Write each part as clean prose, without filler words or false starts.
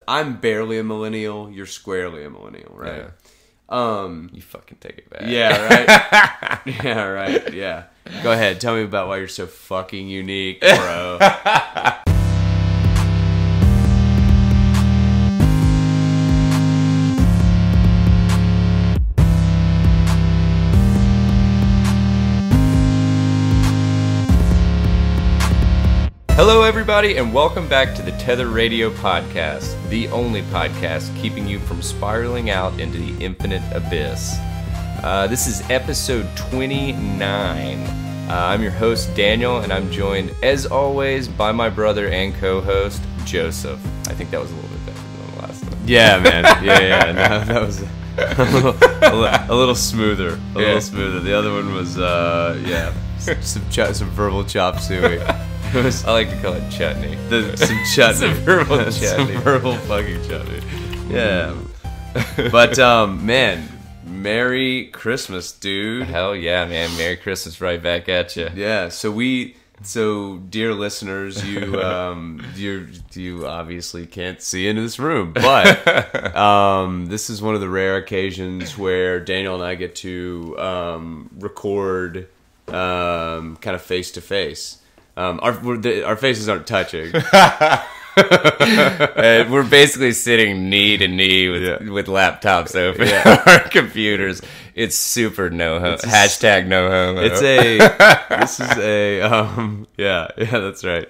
I'm barely a millennial. You're squarely a millennial, right? You fucking take it back. Yeah, right. Yeah, right. Yeah. Go ahead. Tell me about why you're so fucking unique, bro. Hello, everybody, and welcome back to the Tether Radio Podcast, the only podcast keeping you from spiraling out into the infinite abyss. This is episode 29. I'm your host, Daniel, and I'm joined, as always, by my brother and co-host, Joseph. I think that was a little bit better than the last one. Yeah, man. Yeah. No, that was a little smoother. A little smoother. The other one was, some verbal chop suey. I like to call it chutney. Some chutney. Some verbal chutney. Some verbal fucking chutney. Yeah. But, man, Merry Christmas, dude. Hell yeah, man. Merry Christmas right back at you. Yeah, so dear listeners, you obviously can't see into this room, but this is one of the rare occasions where Daniel and I get to record kind of face to face. Our faces aren't touching. We're basically sitting knee to knee with laptops open on our computers. It's super no homo. Hashtag no homo. That's right.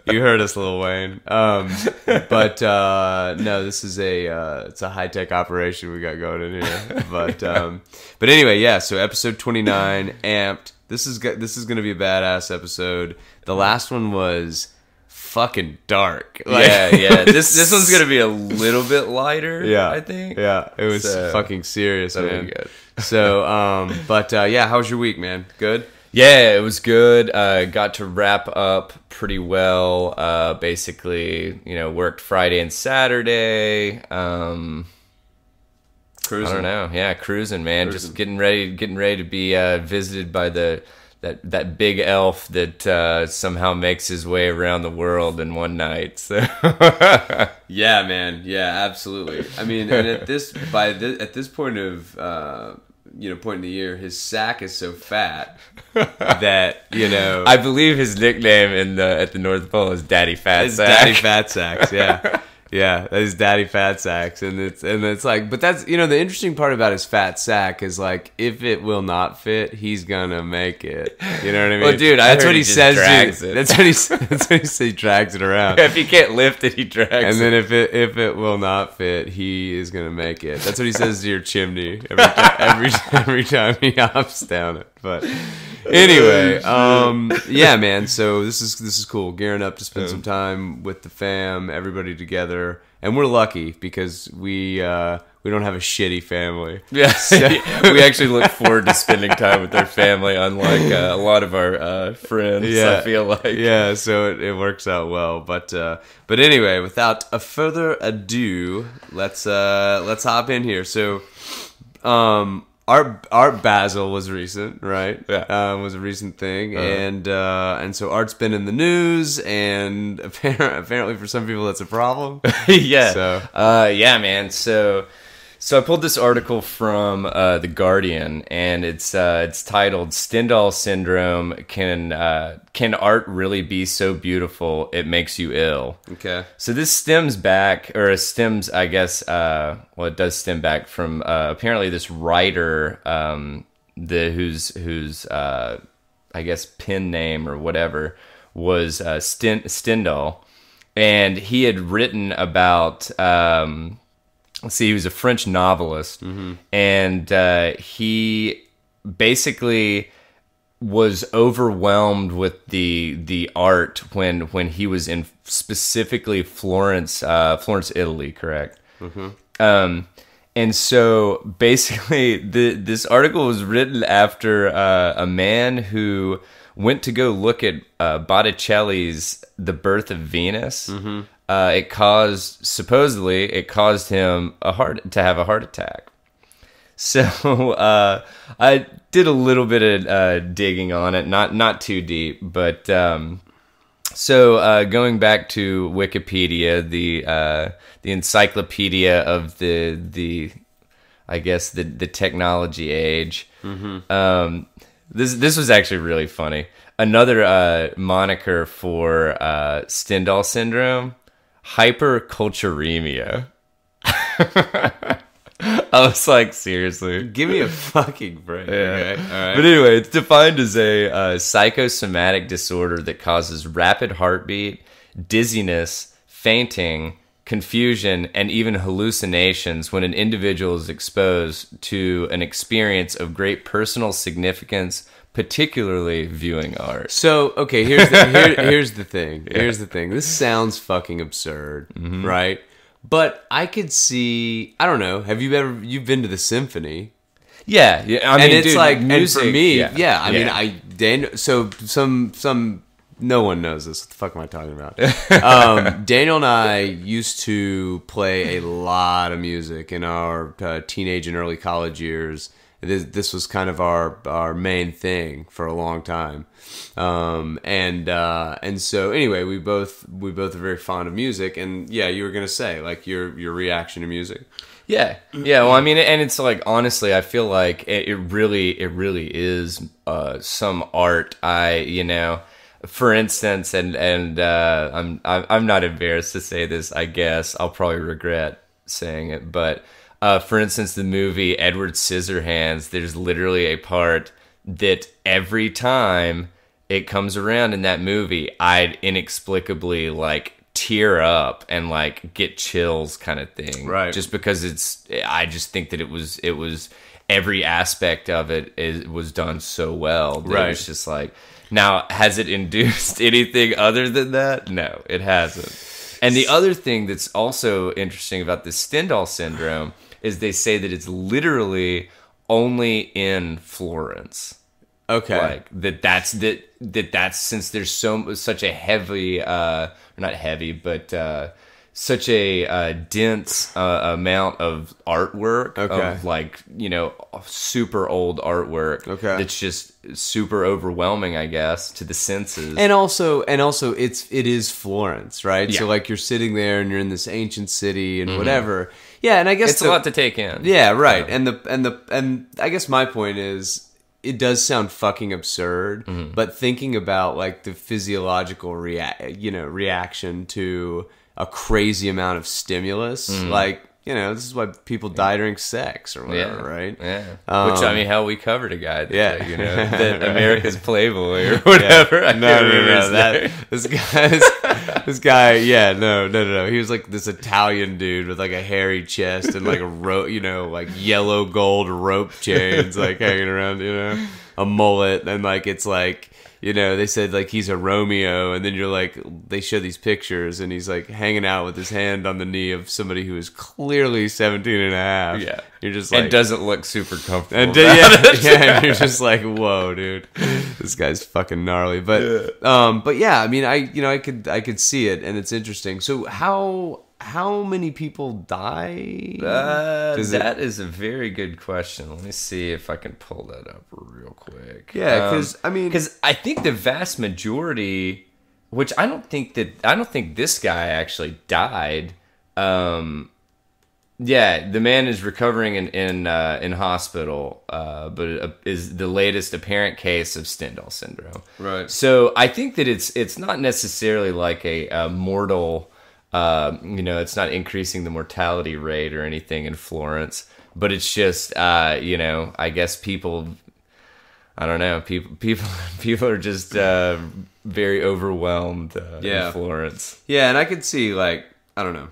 You heard us, Lil Wayne. But no, this is it's a high tech operation we got going in here. But anyway, yeah. So episode 29, amped. This is going to be a badass episode. The last one was fucking dark. Yeah. This one's gonna be a little bit lighter. Yeah, I think. Yeah, it was fucking serious, man. Good. So, how was your week, man? Good. Yeah, it was good. Got to wrap up pretty well. Basically, worked Friday and Saturday. Cruising. I don't know. Yeah, cruising, man. Cruising. Just getting ready to be visited by that big elf that somehow makes his way around the world in one night. So yeah, man. Yeah, absolutely. I mean, and at this point of point in the year, his sack is so fat that I believe his nickname at the North Pole is Daddy Fat Sack. Daddy Fat Sacks. Yeah. Yeah, that is Daddy Fat Sacks, and it's like, but that's the interesting part about his fat sack is like, if it will not fit, he's gonna make it. You know what I mean? Well, dude, that's what he says. Drags it. That's what he says. He drags it around. If he can't lift it, he drags it. And then if it will not fit, he is gonna make it. That's what he says to your chimney every time he hops down it. But anyway, yeah, man. So this is cool. Gearing up to spend some time with the fam, everybody together. And we're lucky because we don't have a shitty family. Yeah, so. We actually look forward to spending time with our family, unlike a lot of our friends. Yeah, I feel like so it works out well. But anyway, without a further ado, let's hop in here. So, Art Basel was recent, right? Yeah, was a recent thing, and so Art's been in the news, and apparently for some people that's a problem. Yeah. So, yeah, man. So I pulled this article from The Guardian, and it's titled "Stendhal Syndrome: Can art really be so beautiful it makes you ill?" Okay. So this stems, I guess. It does stem back from apparently this writer, whose I guess pen name or whatever was Stendhal, and he had written about. He was a French novelist, and he basically was overwhelmed with the art when he was in specifically Florence, Italy, correct? And so basically this article was written after a man who went to go look at Botticelli's The Birth of Venus. Supposedly it caused him to have a heart attack. So I did a little bit of digging on it, not too deep, but So going back to Wikipedia, the encyclopedia of the I guess the technology age. This was actually really funny. Another moniker for Stendhal syndrome, hyperculturemia. I was like, seriously? Give me a fucking break. Yeah. Okay? All right. But anyway, it's defined as a psychosomatic disorder that causes rapid heartbeat, dizziness, fainting, confusion, and even hallucinations when an individual is exposed to an experience of great personal significance, particularly viewing art. So, okay, here's the thing. Here's the thing. This sounds fucking absurd, right? But I could see, I don't know, you've been to the symphony? Yeah. I mean, and it's dude, like, music, and for me, no one knows this. What the fuck am I talking about? Daniel and I used to play a lot of music in our teenage and early college years. This was kind of our main thing for a long time, and so anyway, we both are very fond of music, and yeah, you were gonna say like your reaction to music. Yeah. Well, I mean, and it's like, honestly, I feel like it really is some art. For instance, and I'm not embarrassed to say this. I guess I'll probably regret saying it, but. For instance, the movie Edward Scissorhands, there's literally a part that every time it comes around in that movie, I'd inexplicably like tear up and like get chills kind of thing. Right. Just because I just think that it was every aspect of it was done so well. Right. It's just like, now, has it induced anything other than that? No, it hasn't. And the other thing that's also interesting about this Stendhal syndrome is they say that it's literally only in Florence. Okay. Like that's since there's such a heavy, not heavy, but such a dense amount of artwork, of like, super old artwork. Okay. That's just super overwhelming, I guess, to the senses. And also it is Florence, right? Yeah. So like you're sitting there and you're in this ancient city and whatever. Yeah, and I guess it's a lot to take in. Yeah, right. Yeah. And I guess my point is, it does sound fucking absurd, but thinking about like the physiological reaction to a crazy amount of stimulus, like, this is why people die during sex or whatever, right? Yeah. Which, I mean, hell, we covered a guy that, that America's Playboy or whatever. No. This guy, no. He was like this Italian dude with like a hairy chest and like a like yellow gold rope chains like hanging around, a mullet, and like it's like, they said like he's a Romeo, and then you're like, they show these pictures and he's like hanging out with his hand on the knee of somebody who is clearly 17 and a half. Yeah. You're just like, and doesn't look super comfortable. And and you're just like, whoa, dude, this guy's fucking gnarly. But yeah, I mean, I could see it, and it's interesting. So how many people die? That is a very good question. Let me see if I can pull that up real quick. Yeah, because I think the vast majority, which I don't think this guy actually died. Yeah, the man is recovering in hospital, but is the latest apparent case of Stendhal syndrome. Right. So I think that it's not necessarily like a mortal. It's not increasing the mortality rate or anything in Florence, but it's just, I guess people, I don't know, people are just very overwhelmed in Florence. Yeah, and I could see like, I don't know,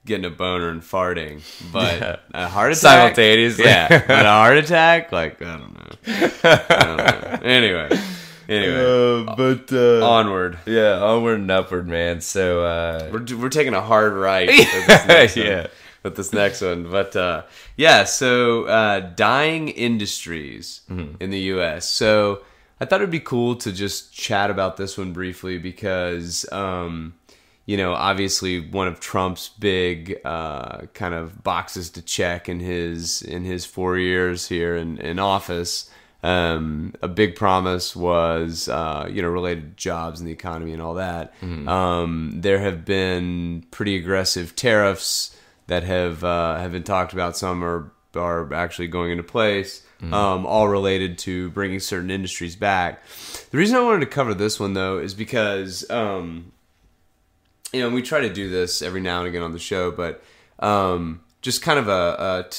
getting a boner and farting, but a heart attack simultaneously. Yeah, but a heart attack, like I don't know. Anyway. Onward. Yeah, onward and upward, man. So we're taking a hard right with this next one, with this next one. But so dying industries in the US. So I thought it'd be cool to just chat about this one briefly because obviously one of Trump's big kind of boxes to check in his 4 years here in office A big promise was, related to jobs and the economy and all that. There have been pretty aggressive tariffs that have been talked about. Some are actually going into place, all related to bringing certain industries back. The reason I wanted to cover this one, though, is because, we try to do this every now and again on the show, but just kind of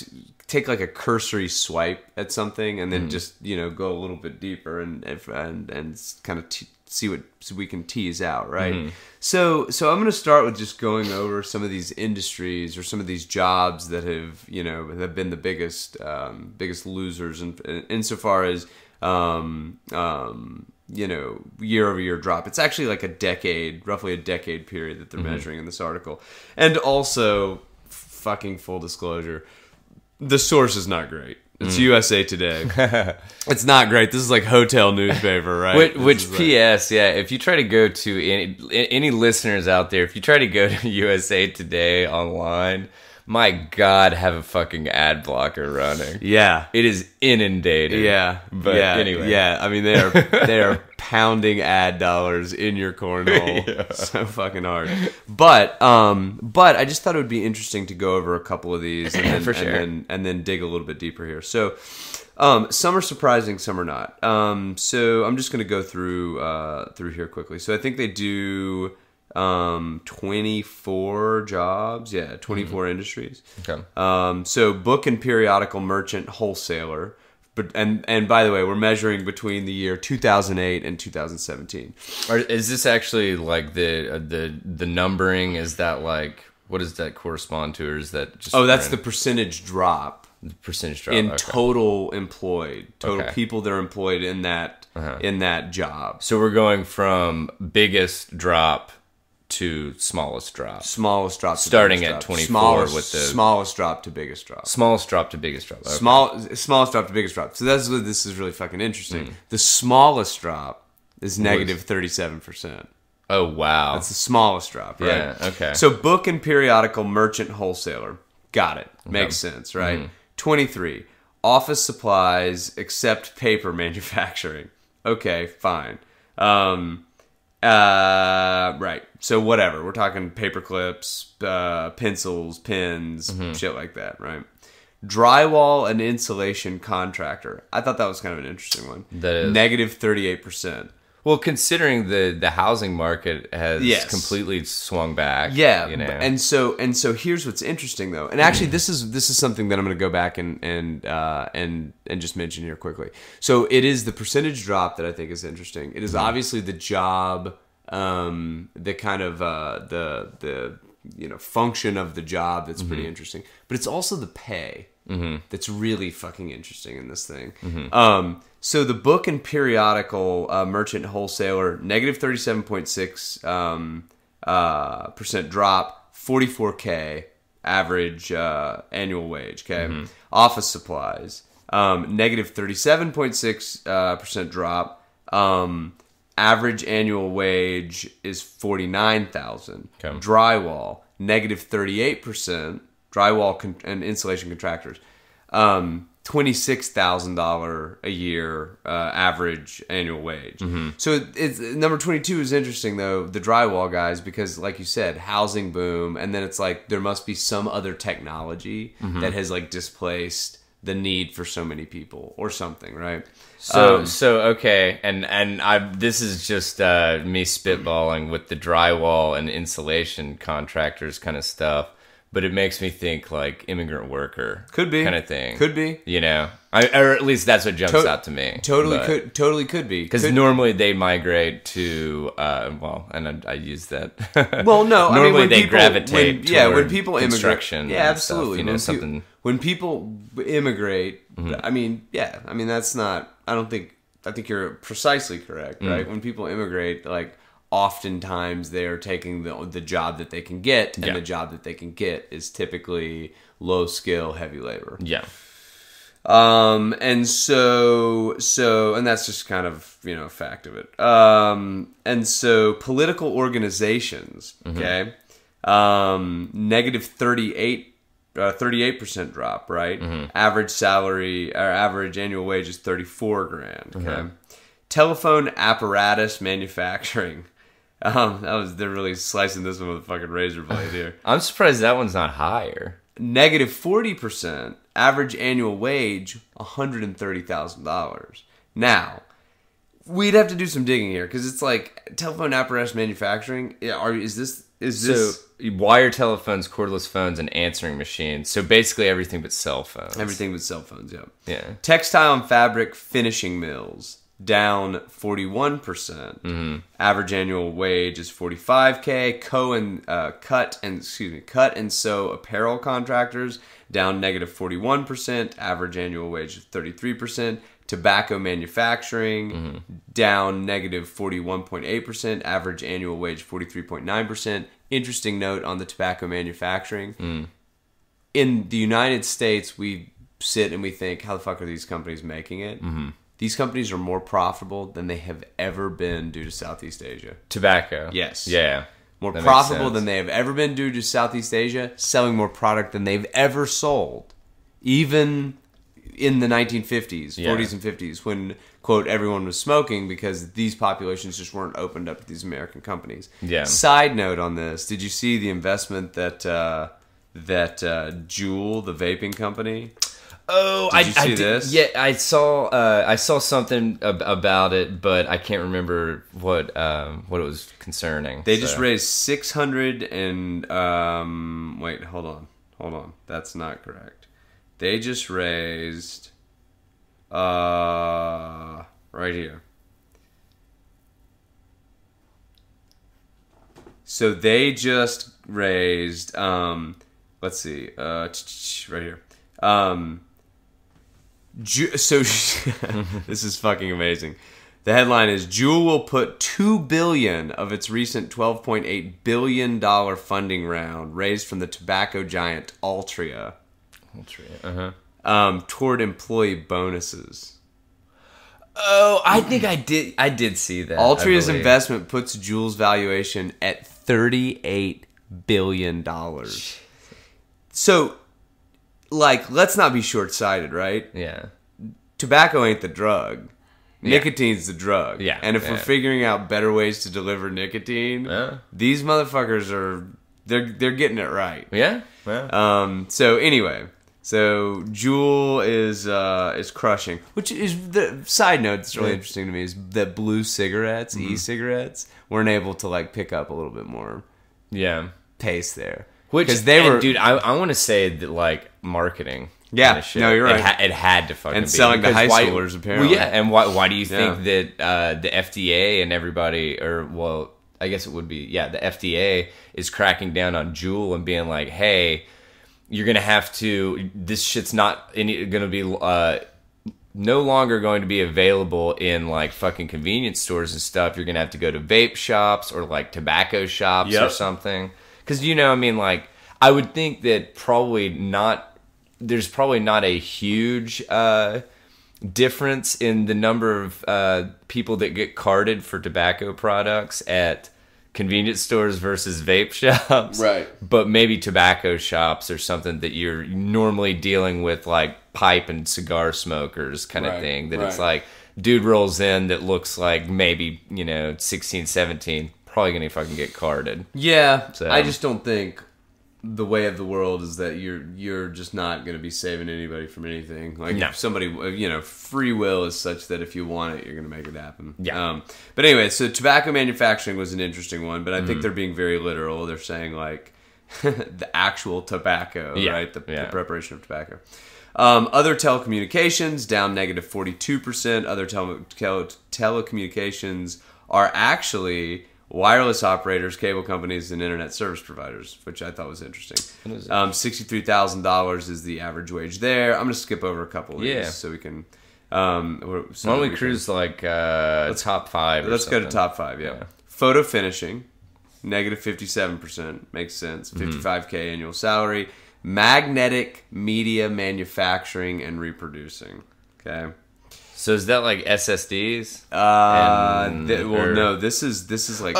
take like a cursory swipe at something and then just, go a little bit deeper and kind of see what we can tease out, right? So I'm going to start with just going over some of these industries or some of these jobs that have been the biggest losers insofar as year-over-year drop. It's actually like roughly a decade period that they're measuring in this article. And also, fucking full disclosure, the source is not great. It's USA Today. It's not great. This is like hotel newspaper, right? Which P.S. Yeah, if you try to go to any listeners out there, if you try to go to USA Today online, my God, have a fucking ad blocker running. Yeah, it is inundated. Yeah, but anyway, yeah. I mean, they are pounding ad dollars in your cornhole so fucking hard. But I just thought it would be interesting to go over a couple of these and then, for sure. and then dig a little bit deeper here. So, some are surprising, some are not. So I'm just going to go through here quickly. So I think they do 24 jobs. Yeah, 24 industries. Okay. So book and periodical merchant wholesaler. But and by the way, we're measuring between the year 2008 and 2017. Is this actually like the numbering? Is that like, what does that correspond to, or is that just? Oh, that's the percentage drop. The percentage drop in okay. total employed, Okay. people that are employed in that in that job. So we're going from biggest drop to smallest drop. Smallest drop. To Starting biggest at drop. 24 with the smallest drop to biggest drop. Smallest drop to biggest drop. Okay. Smallest drop to biggest drop. So that's what this is really fucking interesting. The smallest drop is negative 37%. Oh wow, That's the smallest drop, right? Yeah. Okay. So book and periodical merchant wholesaler. Got it. Makes sense, right? 23. Office supplies except paper manufacturing. Okay, fine. Right. So whatever. We're talking paper clips, pencils, pens, shit like that, right? Drywall and insulation contractor. I thought that was kind of an interesting one. That is. Negative 38%. Well, considering the housing market has completely swung back. Yeah, you know. and so here's what's interesting though, and actually this is something that I'm going to go back and just mention here quickly. So it is the percentage drop that I think is interesting. It is obviously the job, the kind of the function of the job that's pretty interesting, but it's also the pay that's really fucking interesting in this thing. So the book and periodical merchant wholesaler, negative 37.6 percent drop, 44K average annual wage. Okay, office supplies, negative 37.6 percent drop. Average annual wage is 49,000. Okay. Drywall, negative 38%. Drywall and insulation contractors, $26,000 a year average annual wage. So it's number 22 is interesting though, the drywall guys, because like you said, housing boom, and then it's like there must be some other technology that has like displaced the need for so many people or something, right? So okay, and this is just me spitballing with the drywall and insulation contractors kind of stuff. But it makes me think like immigrant worker Could be. kind of thing. Could be. Or at least that's what jumps out to me. Totally could be. Because normally they migrate to, and I use that. Well, no. Normally they gravitate toward when people construction. immigrate. Yeah, absolutely. Stuff, when people immigrate, I mean, that's not, I think you're precisely correct, right? When people immigrate, like, oftentimes they're taking the job that they can get, and the job that they can get is typically low skill, heavy labor. Yeah. And and that's just kind of, a fact of it. And so political organizations, okay, negative 38 38% drop, right? Average salary or average annual wage is 34 grand. Okay. Telephone apparatus manufacturing. They're really slicing this one with a fucking razor blade here. I'm surprised that one's not higher. Negative 40%. Average annual wage $130,000. Now, we'd have to do some digging here because it's like telephone apparatus manufacturing. Is this? So wire telephones, cordless phones, and answering machines. So basically everything but cell phones. Everything but cell phones, yeah. Yeah. Textile and fabric finishing mills, down 41%. Average annual wage is $45K. Cut and sew apparel contractors, down negative 41%. Average annual wage is 33%. Tobacco manufacturing, down negative 41.8%. Average annual wage 43.9%. Interesting note on the tobacco manufacturing. In the United States, we sit and we think, how the fuck are these companies making it? These companies are more profitable than they have ever been due to Southeast Asia. Tobacco. Yes. Yeah. More profitable than they have ever been due to Southeast Asia, selling more product than they've ever sold. Even in the 1950s, 40s and 50s, when, quote, everyone was smoking because these populations just weren't opened up to these American companies. Yeah. Side note on this, did you see the investment that Juul, the vaping company... Oh, did you see this? Yeah, I saw something about it, but I can't remember what it was concerning. They just raised 600 and wait, hold on, that's not correct. They just raised right here. So they just raised let's see, right here. So this is fucking amazing. The headline is Juul will put $2 billion of its recent $12.8 billion funding round raised from the tobacco giant Altria toward employee bonuses. Oh, I think I did see that. Altria's investment puts Juul's valuation at $38 billion. So, like, let's not be short-sighted, right? Yeah. Tobacco ain't the drug. Nicotine's the drug. Yeah. And if we're figuring out better ways to deliver nicotine, these motherfuckers they're getting it right. Yeah. So anyway, Juul is crushing. Which is the side note that's really interesting to me is that blue cigarettes, e-cigarettes, weren't able to like pick up a little bit more pace there. Because they were, dude. I want to say that like marketing. Yeah, kind of shit, no, you're right. It had to fucking and be. selling to high schoolers apparently. Well, yeah, and why do you think that the FDA and everybody, or well, I guess it would be the FDA is cracking down on Juul and being like, hey, you're gonna have to. This shit's not gonna be no longer going to be available in like fucking convenience stores and stuff. You're gonna have to go to vape shops or like tobacco shops or something. Because, I mean, like, I would think that there's probably not a huge difference in the number of people that get carded for tobacco products at convenience stores versus vape shops. Right. But maybe tobacco shops or something that you're normally dealing with, like, pipe and cigar smokers kind of thing. That it's like, dude rolls in that looks like maybe, 16, 17. Probably gonna fucking get carded. Yeah, so. I just don't think the way of the world is that you're just not gonna be saving anybody from anything. Like if somebody, free will is such that if you want it, you're gonna make it happen. Yeah. But anyway, so tobacco manufacturing was an interesting one, but I think they're being very literal. They're saying like the actual tobacco, right? The preparation of tobacco. Other telecommunications down negative 42%. Other telecommunications are actually wireless operators, cable companies, and internet service providers, which I thought was interesting. $63,000 is the average wage there. I'm going to skip over a couple of these so we can... why don't we cruise like top five? Let's go to top five, Photo finishing, negative 57%. Makes sense. $55K annual salary. Magnetic media manufacturing and reproducing. Okay. So is that like SSDs? No. This is like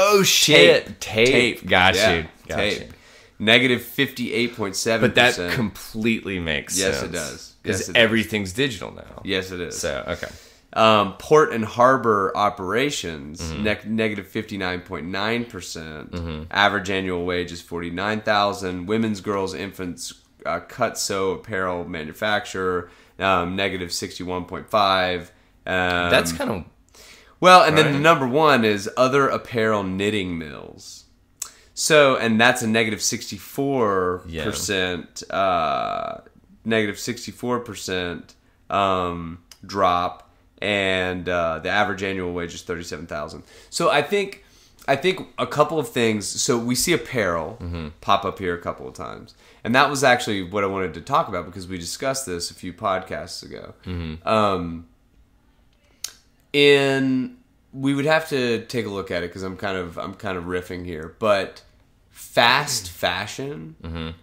tape. Got you. Negative 58.7%. But that completely makes sense. Yes, it does. Because everything's digital now. Yes, it is. So, okay. Port and harbor operations, negative 59.9%. Average annual wage is $49,000. Women's, girls, infants, cut, sew, apparel manufacturer, negative 61.5. That's kind of... Well, and then the number one is other apparel knitting mills. So, and that's a negative 64%, negative 64% drop. And the average annual wage is $37,000. So I think a couple of things. So we see apparel pop up here a couple of times, and that was actually what I wanted to talk about because we discussed this a few podcasts ago. We would have to take a look at it because I'm kind of riffing here, but fast fashion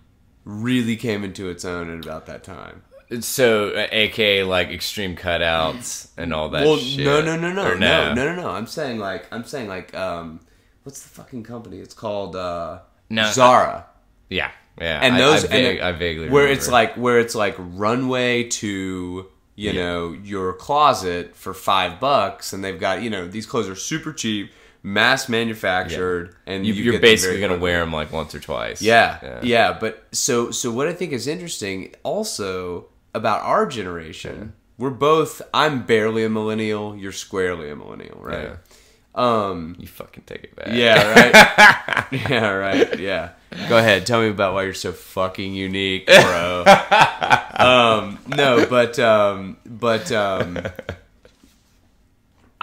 really came into its own at about that time. So, aka like extreme cutouts and all that shit. No. I'm saying like, what's the fucking company? It's called Zara. Yeah. And those, I vaguely where remember. it's like runway to you know your closet for $5, and they've got these clothes are super cheap, mass manufactured, and you're basically gonna wear them like once or twice. Yeah. But so what I think is interesting also about our generation, I'm barely a millennial, you're squarely a millennial, right? You fucking take it back. Yeah, right. Yeah, right. Yeah. Go ahead, tell me about why you're so fucking unique, bro. No, but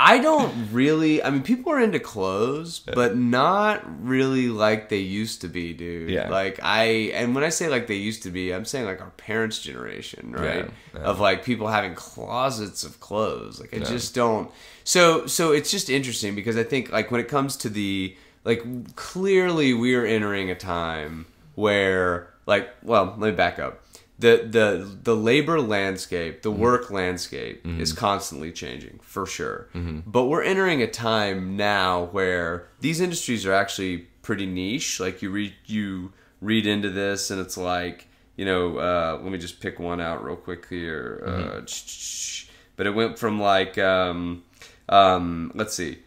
I don't really... I mean, people are into clothes, but not really like they used to be, dude. Yeah. And when I say like they used to be, I'm saying like our parents' generation, right? Yeah. Of like people having closets of clothes. Like I just don't... So it's just interesting because I think like when it comes to the... Like clearly we are entering a time where like... Well, let me back up. The labor landscape, the work landscape is constantly changing, for sure. But we're entering a time now where these industries are actually pretty niche. Like you read into this and it's like, let me just pick one out real quick here. But it went from like, let's see,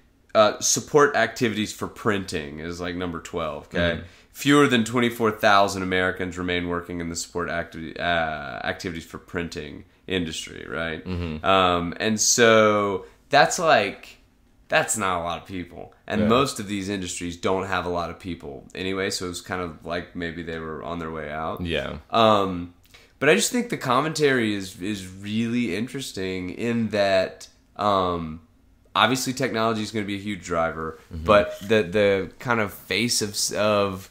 support activities for printing is like number 12, okay? Fewer than 24,000 Americans remain working in the support activities for printing industry, right? And so that's not a lot of people. And most of these industries don't have a lot of people anyway, so it's kind of like maybe they were on their way out. Yeah. But I just think the commentary is really interesting in that obviously technology is going to be a huge driver, but the kind of face of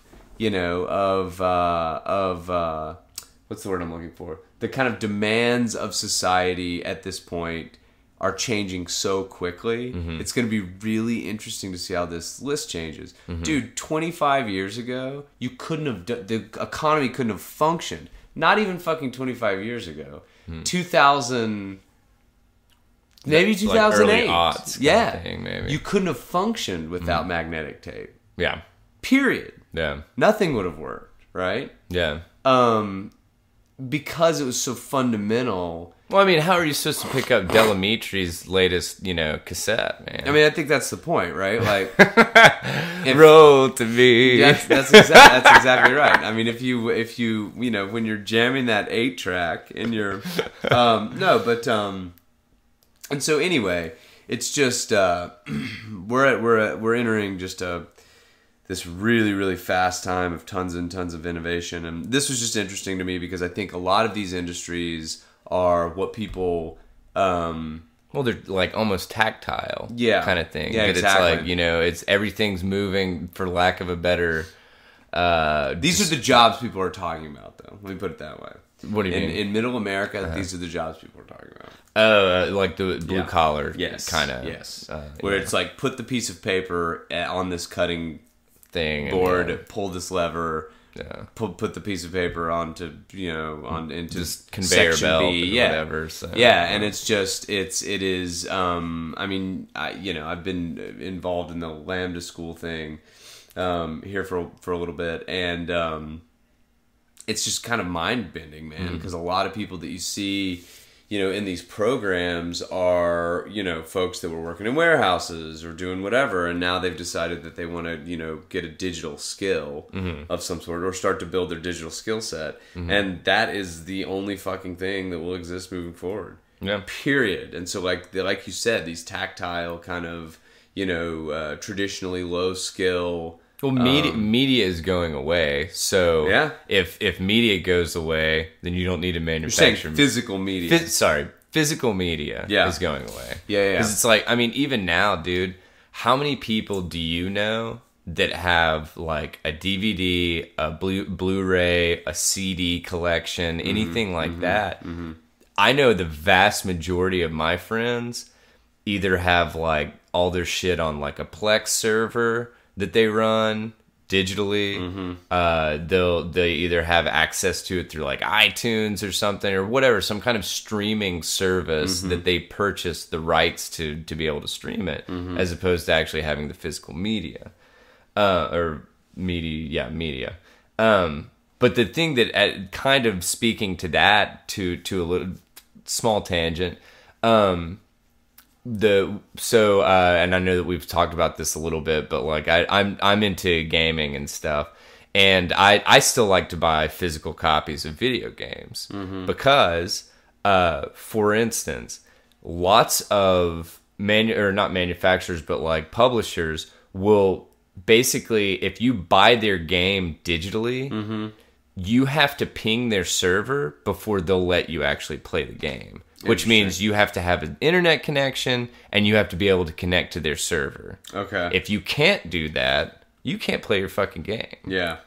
what's the word I'm looking for? The kind of demands of society at this point are changing so quickly. It's going to be really interesting to see how this list changes. Dude, 25 years ago, the economy couldn't have functioned. Not even fucking 25 years ago. 2000... Maybe 2008. Like early yeah. Thing, maybe. You couldn't have functioned without magnetic tape. Yeah. Period. Yeah. Nothing would have worked, right? Yeah. Because it was so fundamental. Well, I mean, how are you supposed to pick up Delamitri's latest, cassette, man? I mean, I think that's the point, right? Like, roll to me. That's exactly right. I mean, if you when you're jamming that 8-track in your and so anyway, it's just we're entering just this really, really fast time of tons and tons of innovation, and this was just interesting to me because I think a lot of these industries are what people well, they're like almost tactile, kind of thing. Yeah, but exactly. It's like it's everything's moving, for lack of a better. These are the jobs people are talking about, though. Let me put it that way. What do you mean? In Middle America, these are the jobs people are talking about. Like the blue collar, kind of. Yes, where it's like put the piece of paper on this cutting thing board, pull this lever. Yeah. Put the piece of paper onto into just conveyor section belt B, or whatever. So. And it's just it is. I mean, I've been involved in the Lambda School thing, here for a little bit, and it's just kind of mind bending, man, because a lot of people that you see, in these programs are, folks that were working in warehouses or doing whatever, and now they've decided that they want to, get a digital skill of some sort or start to build their digital skill set. And that is the only fucking thing that will exist moving forward. Yeah. Period. And so like you said, these tactile kind of, traditionally low skill. Well, media is going away. So Yeah. if media goes away, then you don't need to manufacture. You're saying physical media. Physical media is going away. Yeah. Because it's like, I mean, even now, dude, how many people do you know that have like a DVD, a Blu-ray, a CD collection, anything like that? I know the vast majority of my friends either have like all their shit on like a Plex server that they run digitally. They either have access to it through like iTunes or something or whatever, some kind of streaming service that they purchase the rights to be able to stream it, as opposed to actually having the physical media or media. But the thing that kind of speaking to that to a little small tangent. And I know that we've talked about this a little bit, but like I'm into gaming and stuff, and I still like to buy physical copies of video games because, for instance, lots of not manufacturers, but like publishers will basically, if you buy their game digitally, you have to ping their server before they'll let you actually play the game. Which means you have to have an internet connection and you have to be able to connect to their server. Okay. If you can't do that, you can't play your fucking game. Yeah.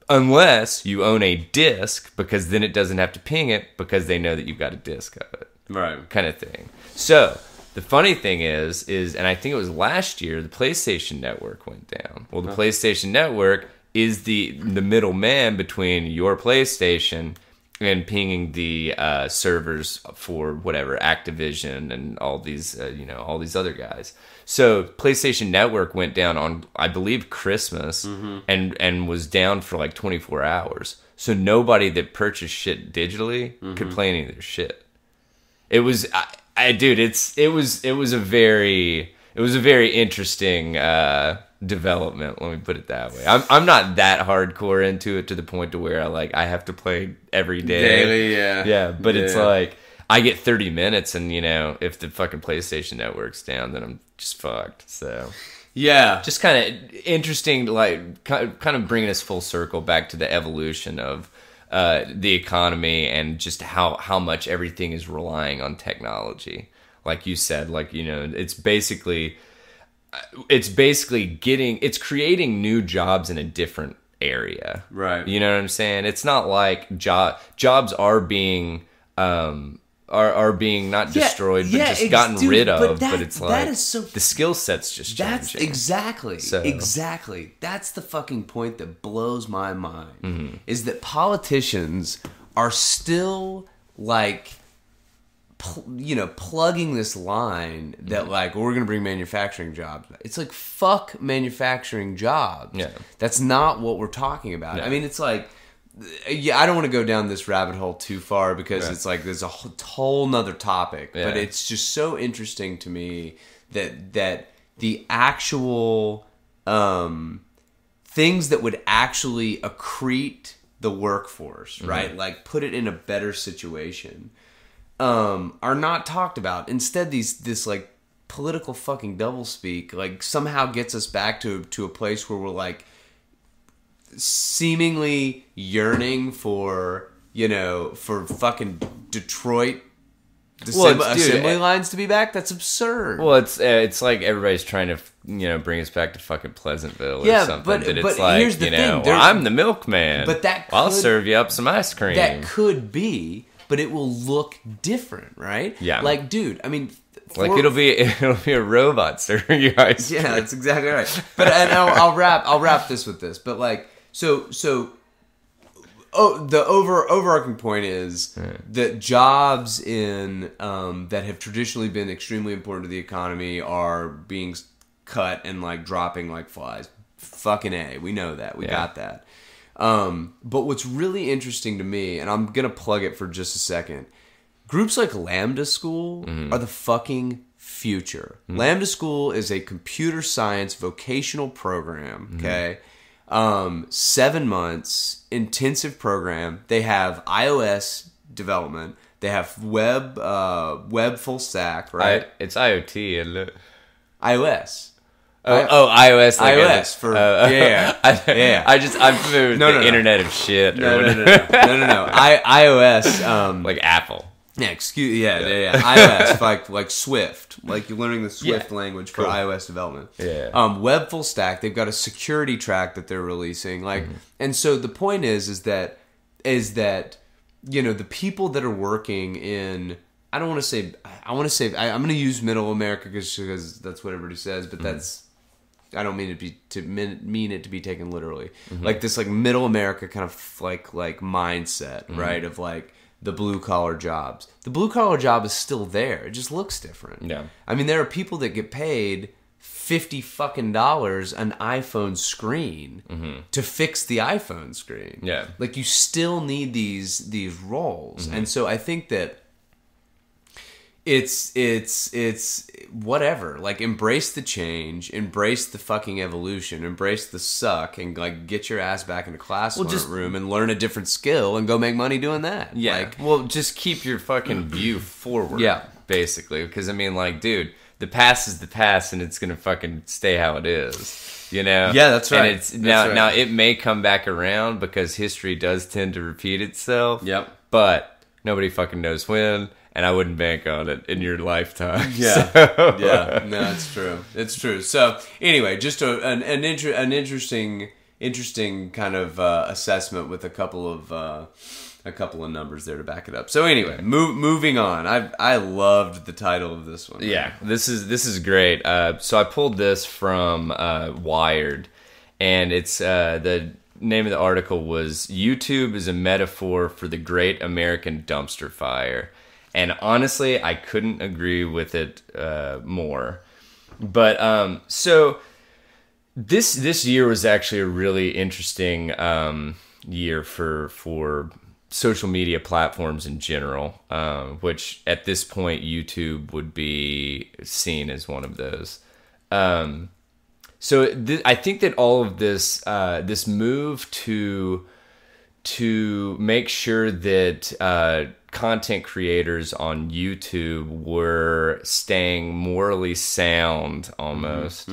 Unless you own a disc, because then it doesn't have to ping it because they know that you've got a disc of it. Right. Kind of thing. So, the funny thing is, and I think it was last year, the PlayStation Network went down. Well, the PlayStation Network is the middleman between your PlayStation and pinging the servers for whatever Activision and all these all these other guys. So PlayStation Network went down on, I believe, Christmas and was down for like 24 hours. So nobody that purchased shit digitally could play any of their shit. It was it was a very interesting development, let me put it that way. I'm not that hardcore into it to the point to where I have to play every day. Daily, but it's like I get 30 minutes, and if the fucking PlayStation Network's down, then I'm just fucked. So just kind of interesting, like kind of bringing us full circle back to the evolution of the economy and just how much everything is relying on technology. Like you said, it's creating new jobs in a different area. Right. You know what I'm saying? It's not like jobs are being are being not destroyed, but just gotten rid of. But it's like the skill set's just changing. That's exactly. That's the fucking point that blows my mind. Is that politicians are still like, plugging this line that like we're gonna bring manufacturing jobs. It's like, fuck manufacturing jobs. Yeah, that's not what we're talking about. Yeah. I mean, it's like, I don't want to go down this rabbit hole too far because it's like there's a whole nother topic. But it's just so interesting to me that the actual things that would actually accrete the workforce, right? Like put it in a better situation. Are not talked about. Instead, this like political fucking doublespeak like somehow gets us back to a place where we're like seemingly yearning for fucking Detroit assembly lines to be back. That's absurd. Well, it's like everybody's trying to bring us back to fucking Pleasantville or something. But it's like, here's the thing. I'm the milkman. But I'll serve you up some ice cream. That could be. But it will look different, right? Yeah. Like, dude, I mean, it'll be a robot serving you ice cream. Yeah, that's exactly right. But and I'll wrap this with this. But like, so the overarching point is that jobs in that have traditionally been extremely important to the economy are being cut and like dropping like flies. fucking A. We know that. We got that. But what's really interesting to me, and I'm going to plug it for just a second, groups like Lambda School are the fucking future. Lambda School is a computer science vocational program, okay? 7 months, intensive program. They have iOS development. They have web full stack, right? It's IoT, isn't it? iOS. iOS. Like iOS for yeah. I'm familiar with the Internet of Shit. No. iOS, like Apple. Yeah, iOS, like Swift, like you're learning the Swift language for iOS development. Yeah. Web full stack. They've got a security track that they're releasing, like, and so the point is that the people that are working in, I want to say I'm going to use Middle America because that's what everybody says, but that's. I don't mean it to be taken literally. Like this, like Middle America kind of like mindset, right? Of like the blue collar jobs. The blue collar job is still there. It just looks different. Yeah. I mean, there are people that get paid $50 fucking an iPhone screen to fix the iPhone screen. Yeah. Like you still need these roles, and so I think that. It's whatever. Like, embrace the change, embrace the fucking evolution, embrace the suck, and like get your ass back in the classroom and learn a different skill and go make money doing that. Yeah. Like, well, just keep your fucking view forward. Yeah. Basically, because I mean, like, dude, the past is the past, and it's gonna fucking stay how it is. You know? Yeah, that's right. And it's now it may come back around because history does tend to repeat itself. Yep. But nobody fucking knows when. And I wouldn't bank on it in your lifetime. Yeah, so. Yeah, no, it's true. It's true. So anyway, just an interesting kind of assessment with a couple of numbers there to back it up. So anyway, moving on. I loved the title of this one. Yeah, this is great. So I pulled this from Wired, and it's the name of the article was "YouTube is a metaphor for the Great American Dumpster Fire." And honestly, I couldn't agree with it more. But so this year was actually a really interesting year for social media platforms in general, which at this point YouTube would be seen as one of those. So I think that all of this this move to make sure that content creators on YouTube were staying morally sound almost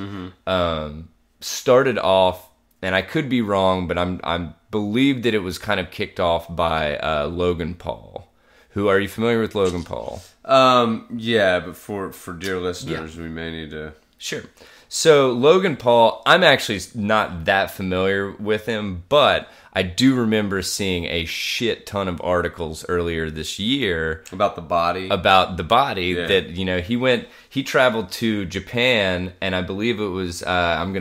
started off, and I could be wrong, but I believe that it was kind of kicked off by Logan Paul. Who, are you familiar with Logan Paul? Yeah, but for dear listeners, we may need to. Sure. So Logan Paul, I'm actually not that familiar with him, but I do remember seeing a shit ton of articles earlier this year about the body. Yeah. That, he traveled to Japan, and I believe it was I'm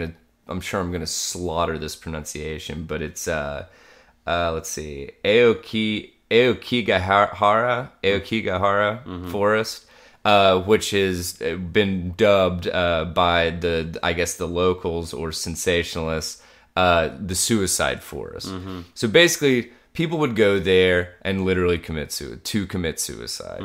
sure I'm gonna slaughter this pronunciation, but it's let's see, Aokigahara Forest. Which has been dubbed by the locals or sensationalists, the suicide forest. So basically, people would go there and literally commit suicide.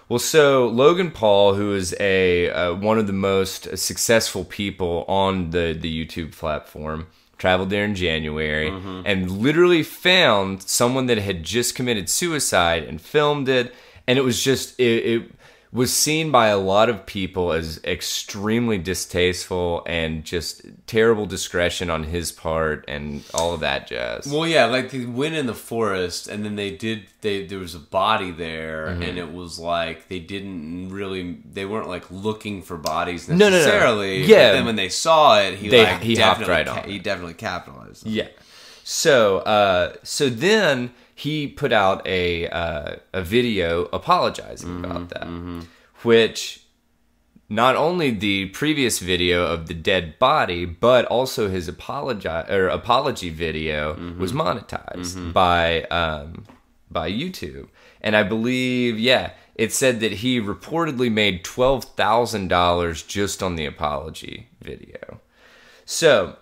Well, so Logan Paul, who is one of the most successful people on the YouTube platform, traveled there in January and literally found someone that had just committed suicide and filmed it, and it was just it was seen by a lot of people as extremely distasteful and just terrible discretion on his part and all of that jazz. Well, yeah, like they went in the forest and then there was a body there, and it was like they weren't like looking for bodies necessarily. No. Yeah. But then when they saw it, he hopped right on. He definitely capitalized. Yeah. So then he put out a video apologizing about that, which not only the previous video of the dead body, but also his apology video was monetized by YouTube, and I believe it said that he reportedly made $12,000 just on the apology video. So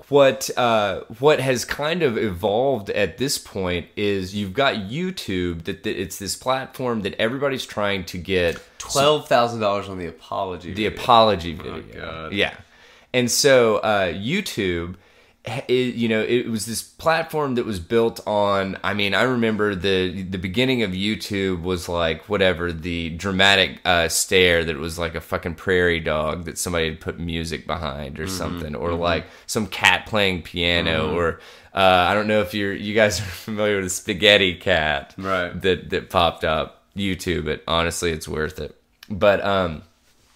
what has kind of evolved at this point is you've got YouTube that it's this platform that everybody's trying to get $12,000 on the apology. The apology video. Oh, God. Yeah. And so YouTube, it was this platform that was built on, I mean, I remember the beginning of YouTube was like, whatever, the dramatic stare that was like a fucking prairie dog that somebody had put music behind or something, or like some cat playing piano, or I don't know if you guys are familiar with the spaghetti cat, right? That popped up YouTube. But honestly, it's worth it.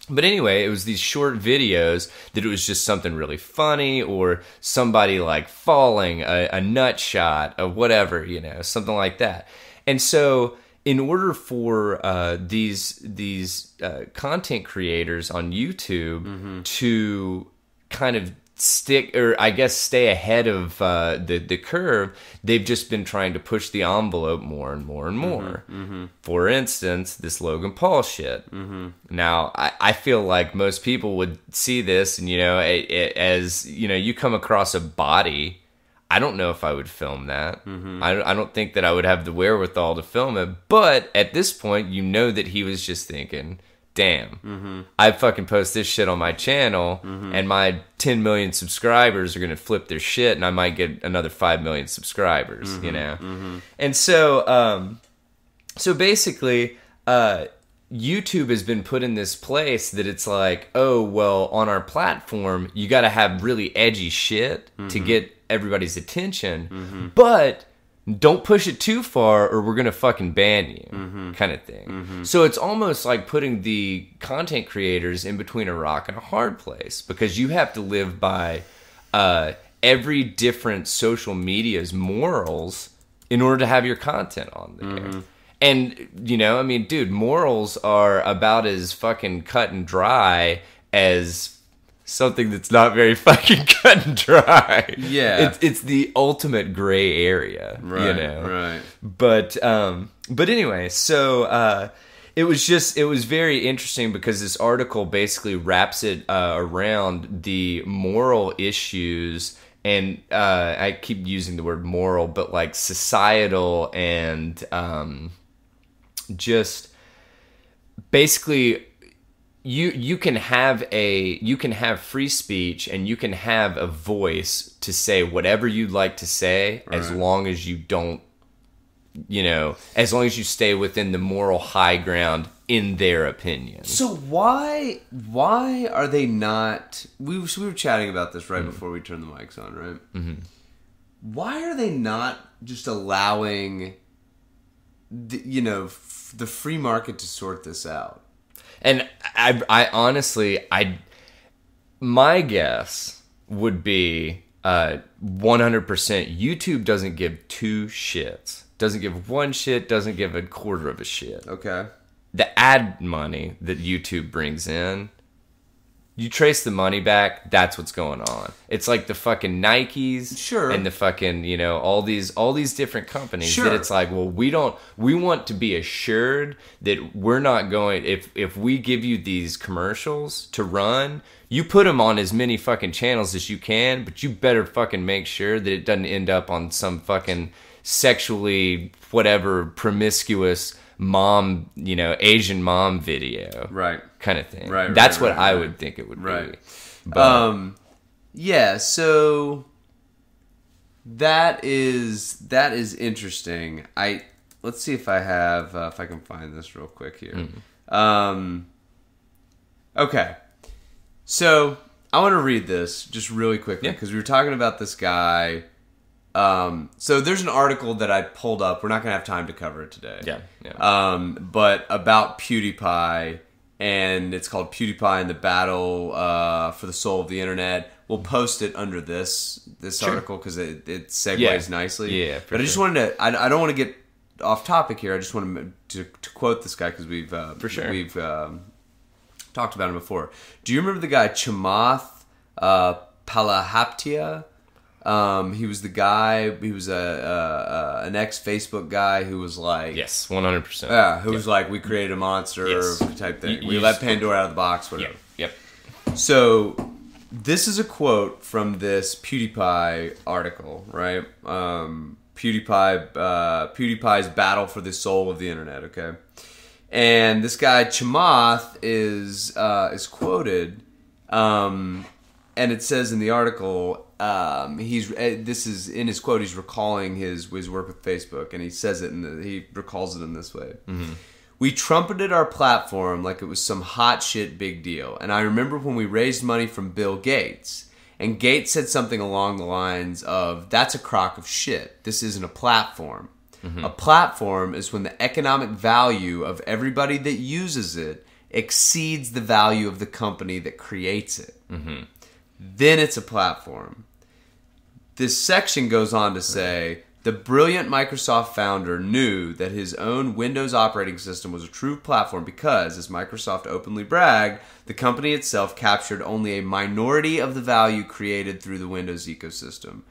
But anyway, it was these short videos that it was just something really funny, or somebody like falling, a nut shot, or whatever, something like that. And so in order for these content creators on YouTube to kind of stick, or I guess stay ahead of the curve, they've just been trying to push the envelope more and more and more. For instance, this Logan Paul shit. Now, I feel like most people would see this, and as you come across a body, I don't know if I would film that. I don't think that I would have the wherewithal to film it. But at this point, that he was just thinking, damn, I fucking post this shit on my channel, and my 10 million subscribers are going to flip their shit, and I might get another 5 million subscribers, And so, so basically, YouTube has been put in this place that it's like, oh, well, on our platform, you got to have really edgy shit to get everybody's attention, but don't push it too far or we're going to fucking ban you, kind of thing. So it's almost like putting the content creators in between a rock and a hard place, because you have to live by every different social media's morals in order to have your content on there. And, I mean, dude, morals are about as fucking cut and dry as something that's not very fucking cut and dry. Yeah. It's the ultimate gray area, Right. But anyway, so it was very interesting because this article basically wraps it around the moral issues, and I keep using the word moral, but like societal and just basically you can have free speech, and you can have a voice to say whatever you'd like to say, as long as you don't, as long as you stay within the moral high ground in their opinion. So why are they not? We were chatting about this right before we turned the mics on, right? Why are they not just allowing the free market to sort this out? And I honestly, my guess would be 100% YouTube doesn't give two shits. Doesn't give one shit, doesn't give a quarter of a shit. Okay. The ad money that YouTube brings in, you trace the money back, that's what's going on. It's like the fucking Nikes, sure, and the fucking, all these different companies, sure, that it's like, well, we want to be assured that we're not going, if we give you these commercials to run, you put them on as many fucking channels as you can, but you better fucking make sure that it doesn't end up on some fucking sexually whatever promiscuous mom, Asian mom video, right, kind of thing. Right. That's what I would think it would be. But, yeah. So that is interesting. Let's see if I have if I can find this real quick here. Okay. So I want to read this just really quickly because we were talking about this guy. So there's an article that I pulled up. We're not going to have time to cover it today. Yeah. But about PewDiePie, and it's called PewDiePie and the Battle for the Soul of the Internet. We'll post it under this article because it segues nicely. Yeah, but I just wanted to. I don't want to get off topic here. I just wanted to quote this guy because we've talked about him before. Do you remember the guy Chamath Palihapitiya? He was the guy. He was an ex-Facebook guy who was like, yes, 100%. Yeah, who was like, we created a monster type thing. We let Pandora out of the box, whatever. Yep. So This is a quote from this PewDiePie article, right? PewDiePie's battle for the soul of the internet, okay? And this guy Chamath is quoted, and it says in the article, this is in his quote. He's recalling his work with Facebook, and he says it, he recalls it in this way. Mm-hmm. We trumpeted our platform like it was some hot shit big deal, and I remember when we raised money from Bill Gates, and Gates said something along the lines of, "That's a crock of shit. This isn't a platform." Mm-hmm. A platform is when the economic value of everybody that uses it exceeds the value of the company that creates it. Mm-hmm. Then it's a platform. This section goes on to say, the brilliant Microsoft founder knew that his own Windows operating system was a true platform because, as Microsoft openly bragged, the company itself captured only a minority of the value created through the Windows ecosystem.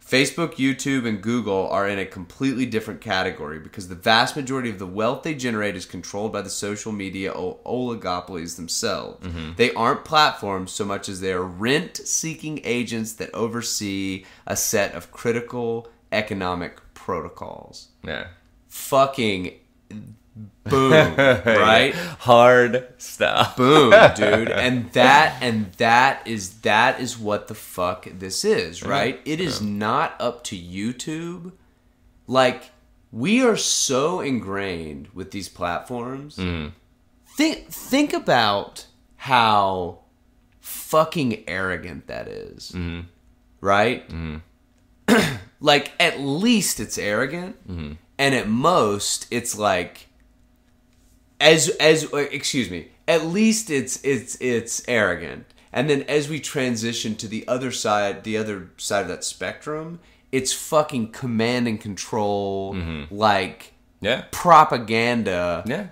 Facebook, YouTube, and Google are in a completely different category because the vast majority of the wealth they generate is controlled by the social media oligopolies themselves. Mm-hmm. They aren't platforms so much as they are rent-seeking agents that oversee a set of critical economic protocols. Yeah. Fucking boom, right? Hard stuff. Boom, dude. And that is what the fuck this is, right? It is not up to YouTube. Like, we are so ingrained with these platforms. Mm. Think about how fucking arrogant that is. Mm. Right? Mm. Like, at least it's arrogant, and at most it's like, at least it's arrogant, and then as we transition to the other side of that spectrum, it's fucking command and control, like propaganda,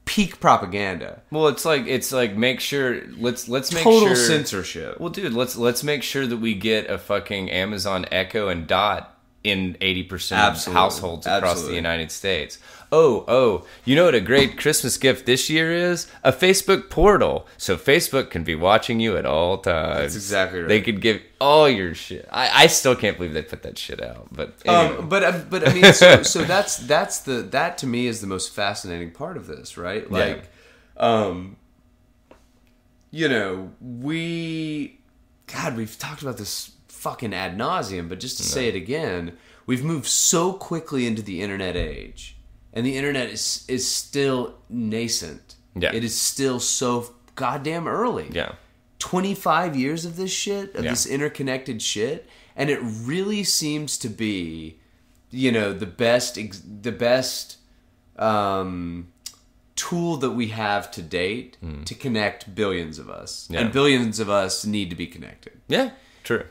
peak propaganda. Well, it's like make sure let's make total sure censorship. Well, dude, let's make sure that we get a fucking Amazon Echo and Dot in 80% of households across the United States. Oh, you know what a great Christmas gift this year is? A Facebook portal. So Facebook can be watching you at all times. That's exactly right. They could give all your shit. I still can't believe they put that shit out. But anyway. But I mean, so that to me is the most fascinating part of this, right? Like, you know, we've talked about this fucking ad nauseum, but just to say it again, we've moved so quickly into the internet age. And the internet is still nascent. Yeah. It is still so goddamn early. Yeah. 25 years of this shit, of this interconnected shit, and it really seems to be, you know, the best tool that we have to date to connect billions of us. Yeah. And billions of us need to be connected. Yeah, true.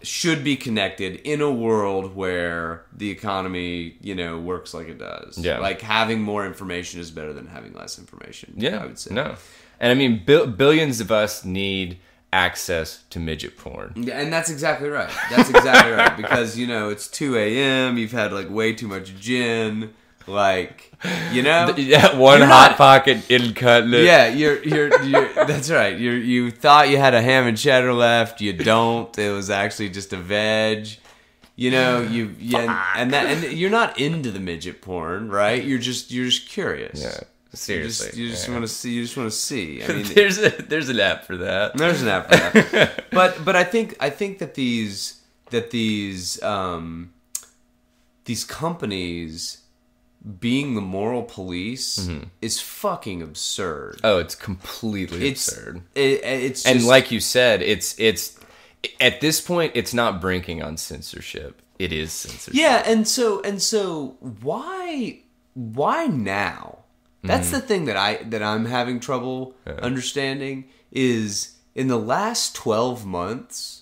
Should be connected in a world where the economy, you know, works like it does. Yeah. Like, having more information is better than having less information. Yeah, I would say. No. And I mean, billions of us need access to midget porn. Yeah, and that's exactly right. That's exactly right. Because, you know, it's 2 a.m., you've had, like, way too much gin. Like, you know, one hot pocket in cutlet. Yeah, you're that's right. You thought you had a ham and cheddar left. You don't. It was actually just a veg. You know, and you're not into the midget porn, right? You're just curious. Yeah, seriously. You just want to see. You just want to see. I mean, there's an app for that. There's an app for that. but I think that these companies being the moral police is fucking absurd. Oh, it's completely absurd. It's just, and like you said, it's at this point, it's not brinking on censorship. It is censorship. Yeah, and so why now? That's the thing that I'm having trouble understanding is, in the last 12 months,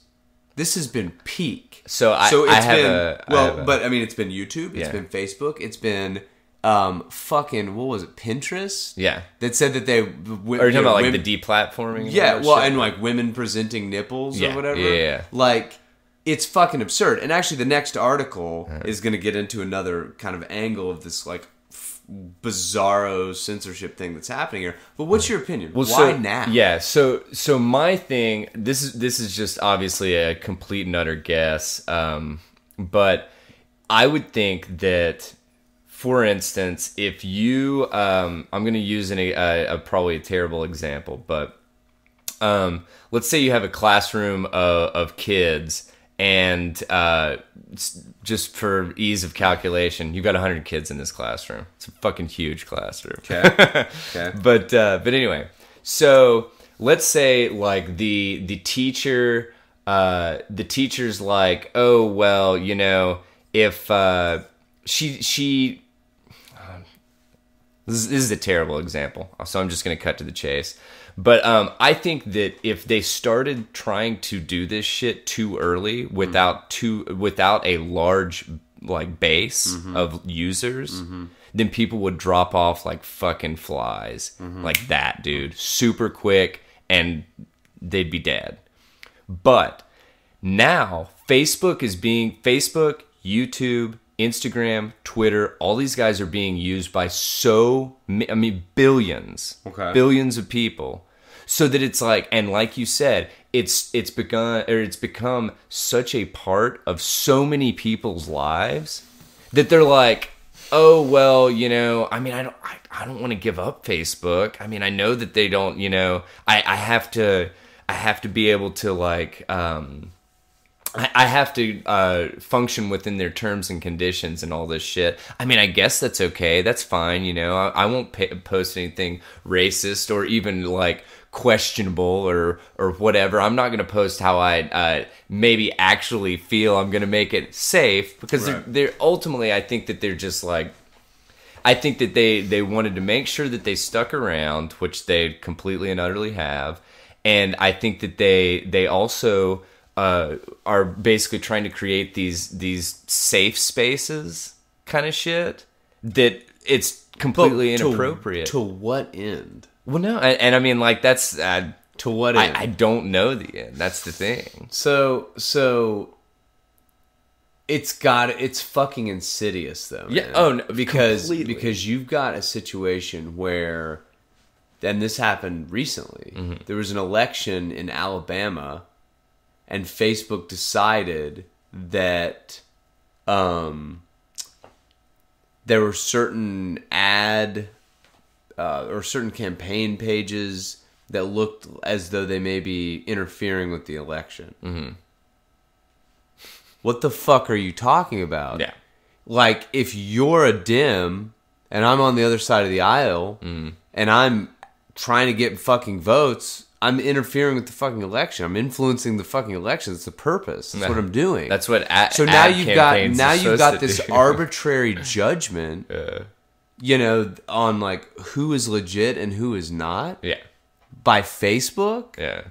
this has been peak. But I mean, it's been YouTube, it's been Facebook, it's been fucking, what was it, Pinterest? Yeah. That said that they... Are you talking about, like, the deplatforming? Yeah, well, and, like, women presenting nipples or whatever. Yeah. Like, it's fucking absurd. And actually, the next article is going to get into another kind of angle of this, like, bizarro censorship thing that's happening here. But what's your opinion? Well, Why now? Yeah, so my thing, this is just obviously a complete and utter guess, but I would think that, for instance, if you, I'm going to use a probably a terrible example, but let's say you have a classroom of kids, and just for ease of calculation, you've got 100 kids in this classroom. It's a fucking huge classroom. Okay. But anyway, so let's say like the teacher's like, oh well, you know, if she this is a terrible example, so I'm just going to cut to the chase. But I think that if they started trying to do this shit too early without a large like base of users, then people would drop off like fucking flies, like that, dude, super quick, and they'd be dead. But now Facebook, YouTube, Instagram, Twitter, all these guys are being used by billions of people. So that it's like, and like you said, it's become such a part of so many people's lives that they're like, oh well, you know, I mean, I don't want to give up Facebook. I mean, I know that they don't, you know, I have to be able to like, I have to function within their terms and conditions and all this shit. I mean, I guess that's okay. That's fine, you know. I won't post anything racist or even like questionable or whatever. I'm not going to post how I maybe actually feel. I'm going to make it safe because they're ultimately, I think that they're just like, I think that they wanted to make sure that they stuck around, which they completely and utterly have. And I think that they also are basically trying to create these safe spaces kind of shit that it's completely inappropriate. To what end? Well, no, and I mean, like, that's to what end? I don't know the end. That's the thing. So it's fucking insidious though. Man. Yeah. Oh, no, because you've got a situation where, and this happened recently. There was an election in Alabama, and Facebook decided that there were certain or certain campaign pages that looked as though they may be interfering with the election. What the fuck are you talking about? Yeah. Like, if you're a Dem and I'm on the other side of the aisle and I'm trying to get fucking votes, I'm interfering with the fucking election. I'm influencing the fucking election. That's the purpose. That's what I'm doing. That's what so now you've got this arbitrary judgment, you know, on like who is legit and who is not. Yeah. By Facebook. Yeah.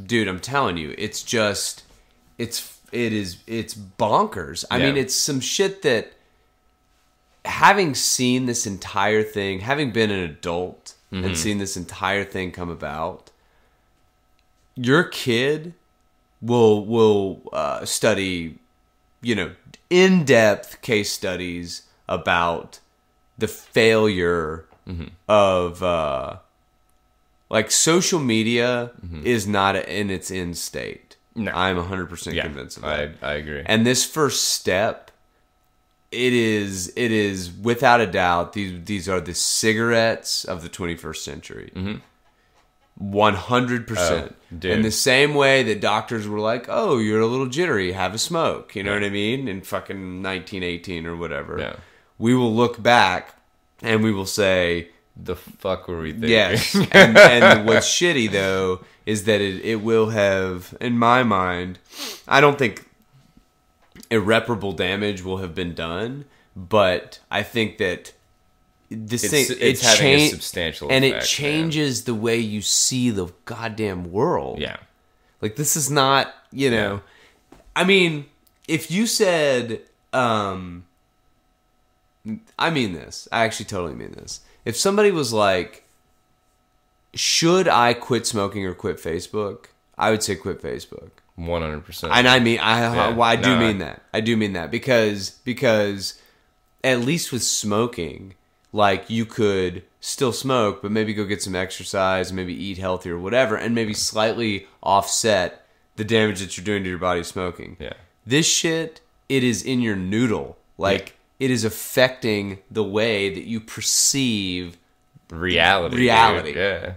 Dude, I'm telling you, it's bonkers. I mean, it's some shit that, having seen this entire thing, having been an adult and seen this entire thing come about, your kid will study, you know, in-depth case studies about the failure of like social media is not in its end state. No. I'm 100% convinced of that. I agree. And this first step, it is without a doubt, these are the cigarettes of the 21st century. 100%. In the same way that doctors were like, oh, you're a little jittery, have a smoke. You know what I mean? In fucking 1918 or whatever. Yeah. We will look back and we will say, the fuck were we thinking? Yes. and what's shitty, though, is that it will have, in my mind, I don't think irreparable damage will have been done, but I think that it's having a substantial effect, and it changes the way you see the goddamn world. Yeah. Like, this is not, you know, I mean, if you said, I mean this, I actually totally mean this. If somebody was like, should I quit smoking or quit Facebook? I would say quit Facebook. 100%. And I mean, I do mean that. I do mean that because at least with smoking, like you could still smoke, but maybe go get some exercise, maybe eat healthy or whatever, and maybe slightly offset the damage that you're doing to your body smoking. Yeah. This shit, it is in your noodle. Like, it is affecting the way that you perceive reality. Yeah.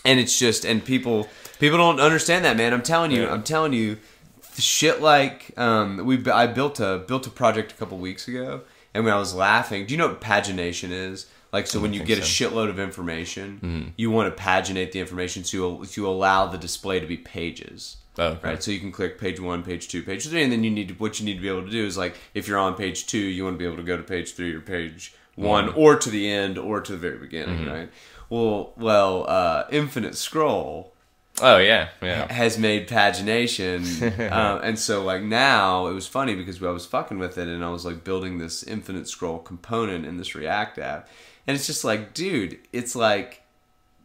And it's just, and people don't understand that, man. I'm telling you, shit like I built a project a couple weeks ago, and when I was laughing, do you know what pagination is? Like, so when you get a shitload of information, you want to paginate the information to allow the display to be pages. Oh, okay. Right, so you can click page 1, page 2, page 3, and then what you need to be able to do is, like, if you're on page 2, you want to be able to go to page 3 or page 1, or to the end, or to the very beginning, right? Well, Infinite Scroll. Oh yeah. Has made pagination, and so like now it was funny because I was fucking with it, and I was like building this Infinite Scroll component in this React app, and it's just like, dude, it's like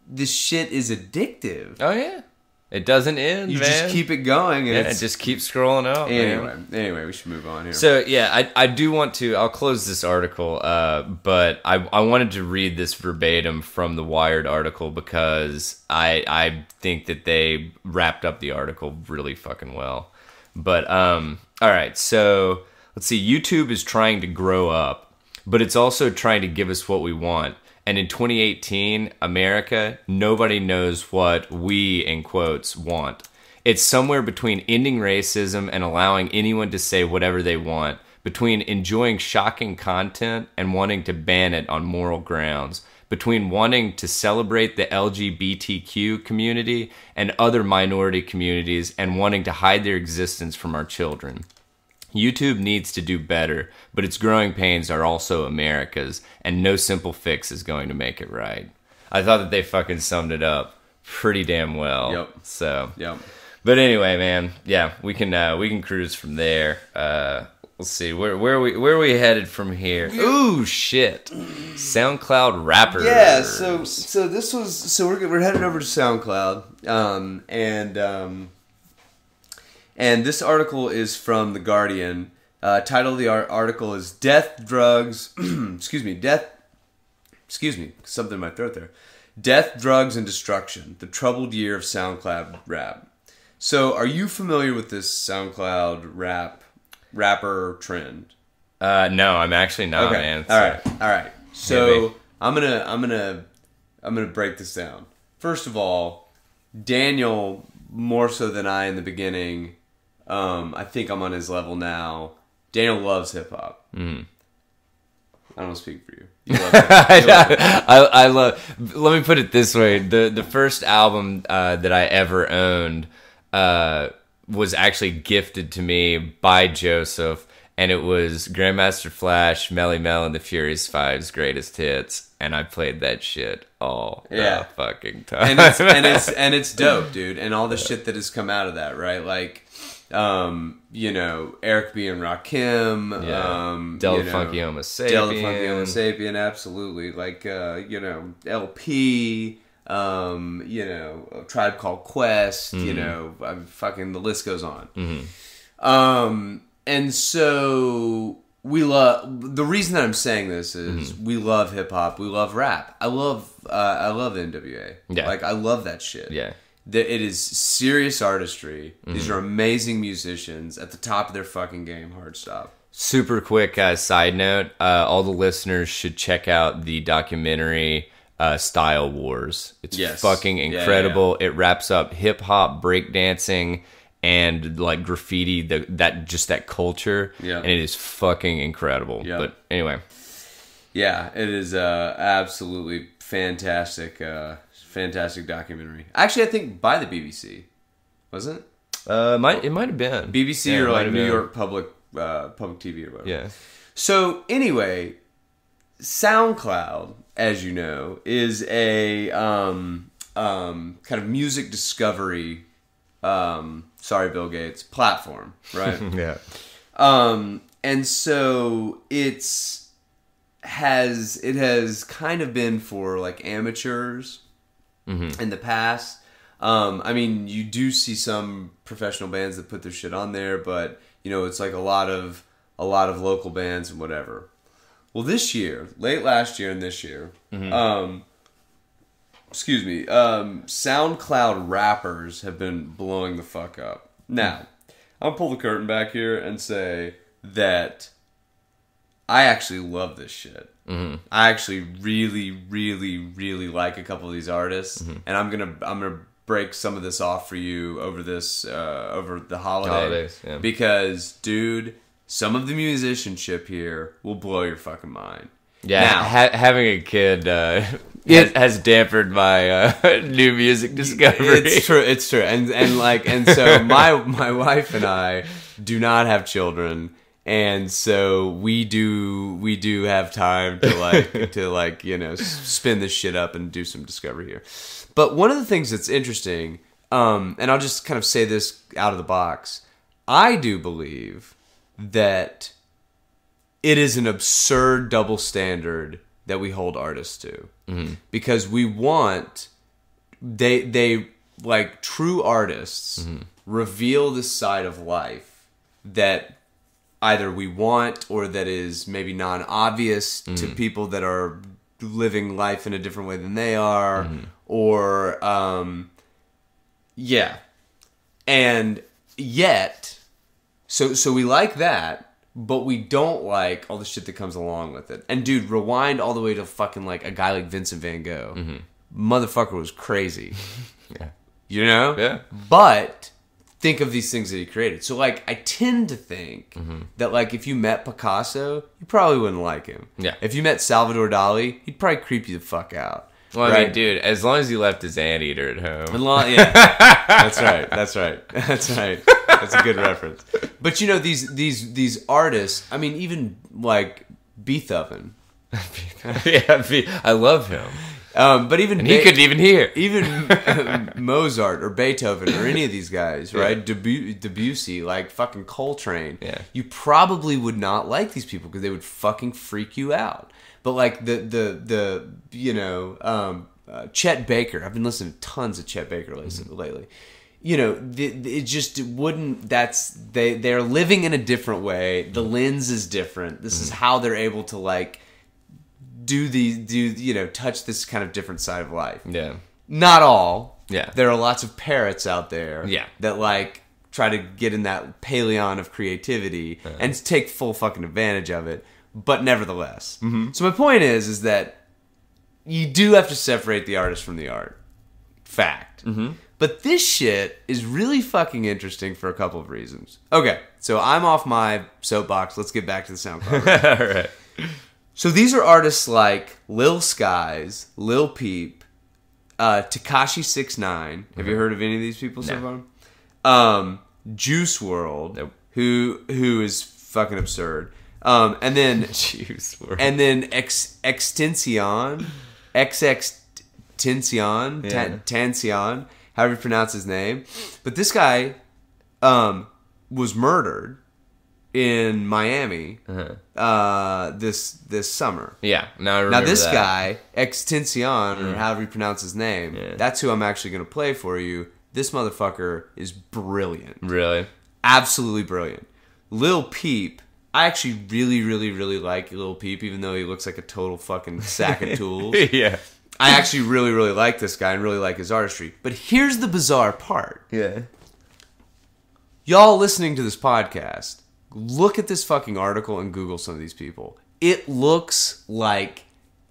this shit is addictive. Oh yeah. It doesn't end, You man. just keep it going, and it just keeps scrolling up. Anyway, we should move on here. So yeah, I do want to. I'll close this article, but I wanted to read this verbatim from the Wired article because I think that they wrapped up the article really fucking well. But all right, so let's see. YouTube is trying to grow up, but it's also trying to give us what we want. And in 2018, America, nobody knows what we, in quotes, want. It's somewhere between ending racism and allowing anyone to say whatever they want, between enjoying shocking content and wanting to ban it on moral grounds, between wanting to celebrate the LGBTQ community and other minority communities and wanting to hide their existence from our children. YouTube needs to do better, but its growing pains are also America's, and no simple fix is going to make it right. I thought that they fucking summed it up pretty damn well. Yep. So. Yep. But anyway, man, yeah, we can cruise from there. Let's see, where are we headed from here? Ooh, shit! SoundCloud rappers. Yeah. So we're headed over to SoundCloud, and this article is from The Guardian. Title of the article is Death, Drugs, something in my throat there. Death, Drugs, and Destruction, the troubled year of SoundCloud rap. So are you familiar with this SoundCloud rapper trend? No, I'm actually not, okay. man. All right. So I'm gonna break this down. First of all, Daniel, more so than I in the beginning, I think I'm on his level now. Daniel loves hip hop. I don't speak for you. You love I love. Let me put it this way: the first album that I ever owned was actually gifted to me by Joseph, and it was Grandmaster Flash, Melly Mel, and the Furious Five's greatest hits, and I played that shit all the fucking time. and it's dope, dude. And all the shit that has come out of that, right? Like, Eric B. and Rakim, Del Funky Homo Sapien, absolutely. Like, LP, Tribe Called Quest, fucking the list goes on. And so we love, the reason that I'm saying this is we love hip hop, we love rap. I love NWA. Yeah. Like, I love that shit. Yeah. It is serious artistry. These are amazing musicians at the top of their fucking game. Hard stop. Super quick side note: all the listeners should check out the documentary "Style Wars." It's fucking incredible. It wraps up hip hop, breakdancing, and like graffiti. That culture. Yeah. And it is fucking incredible. Yeah. But anyway. Yeah, it is absolutely fantastic. Fantastic documentary. Actually, I think by the BBC, wasn't it? It might have been BBC or like New York public TV or whatever. Yeah. So anyway, SoundCloud, as you know, is a kind of music discovery. Sorry, Bill Gates, platform, right? Yeah. And so it has kind of been for like amateurs. In the past. I mean, you do see some professional bands that put their shit on there, but it's like a lot of local bands and whatever. Well, this year, late last year and this year, SoundCloud rappers have been blowing the fuck up. Now, I'll pull the curtain back here and say that I actually love this shit. I actually really, really, really like a couple of these artists, and I'm gonna break some of this off for you over the holidays, yeah. Because, dude, some of the musicianship here will blow your fucking mind. Yeah, now, having a kid has dampened my new music discovery. It's true, and so my wife and I do not have children, and so we do have time to spin this shit up and do some discovery here. But one of the things that's interesting, and I'll just kind of say this out of the box, I do believe that it is an absurd double standard that we hold artists to. Because we want, they like true artists reveal this side of life that either we want or that is maybe non-obvious to people that are living life in a different way than they are, or and yet so we like that, but we don't like all the shit that comes along with it. And dude, rewind all the way to fucking like a guy like Vincent van Gogh. Motherfucker was crazy. Yeah. You know? Yeah. But think of these things that he created. So, like, I tend to think that, like, if you met Picasso, you probably wouldn't like him. Yeah. If you met Salvador Dali, he'd probably creep you the fuck out. Well, I mean, dude, as long as he left his anteater at home. Yeah. That's right. That's a good reference. But, you know, these artists, I mean, even, like, Beethoven. I love him. But even he couldn't even hear. Even Mozart or Beethoven or any of these guys, right? Debussy, like fucking Coltrane. Yeah. You probably would not like these people because they would fucking freak you out. But like the Chet Baker. I've been listening to tons of Chet Baker lately. You know, it just wouldn't. They're living in a different way. The lens is different. This is how they're able to like. Touch this kind of different side of life. Yeah. Not all. Yeah. There are lots of parrots out there. Yeah. That like try to get in that pantheon of creativity and take full fucking advantage of it. But nevertheless. So my point is that you do have to separate the artist from the art. Fact. But this shit is really fucking interesting for a couple of reasons. Okay. So I'm off my soapbox. Let's get back to the SoundCloud. All right. So these are artists like Lil Skies, Lil Peep, Tekashi 6ix9ine. Have you heard of any of these people so far? Juice WRLD, who is fucking absurd. And then Juice WRLD. And then Extension, Tancion, however you pronounce his name. But this guy was murdered in Miami this summer. Yeah, now I remember this that. guy, Extension, or however you pronounce his name, that's who I'm actually going to play for you. This motherfucker is brilliant. Really? Absolutely brilliant. Lil Peep, I actually really, really, really like Lil Peep, even though he looks like a total fucking sack of tools. Yeah. I actually really, really like this guy and really like his artistry. But here's the bizarre part. Yeah. Y'all listening to this podcast, look at this fucking article and Google some of these people. It looks like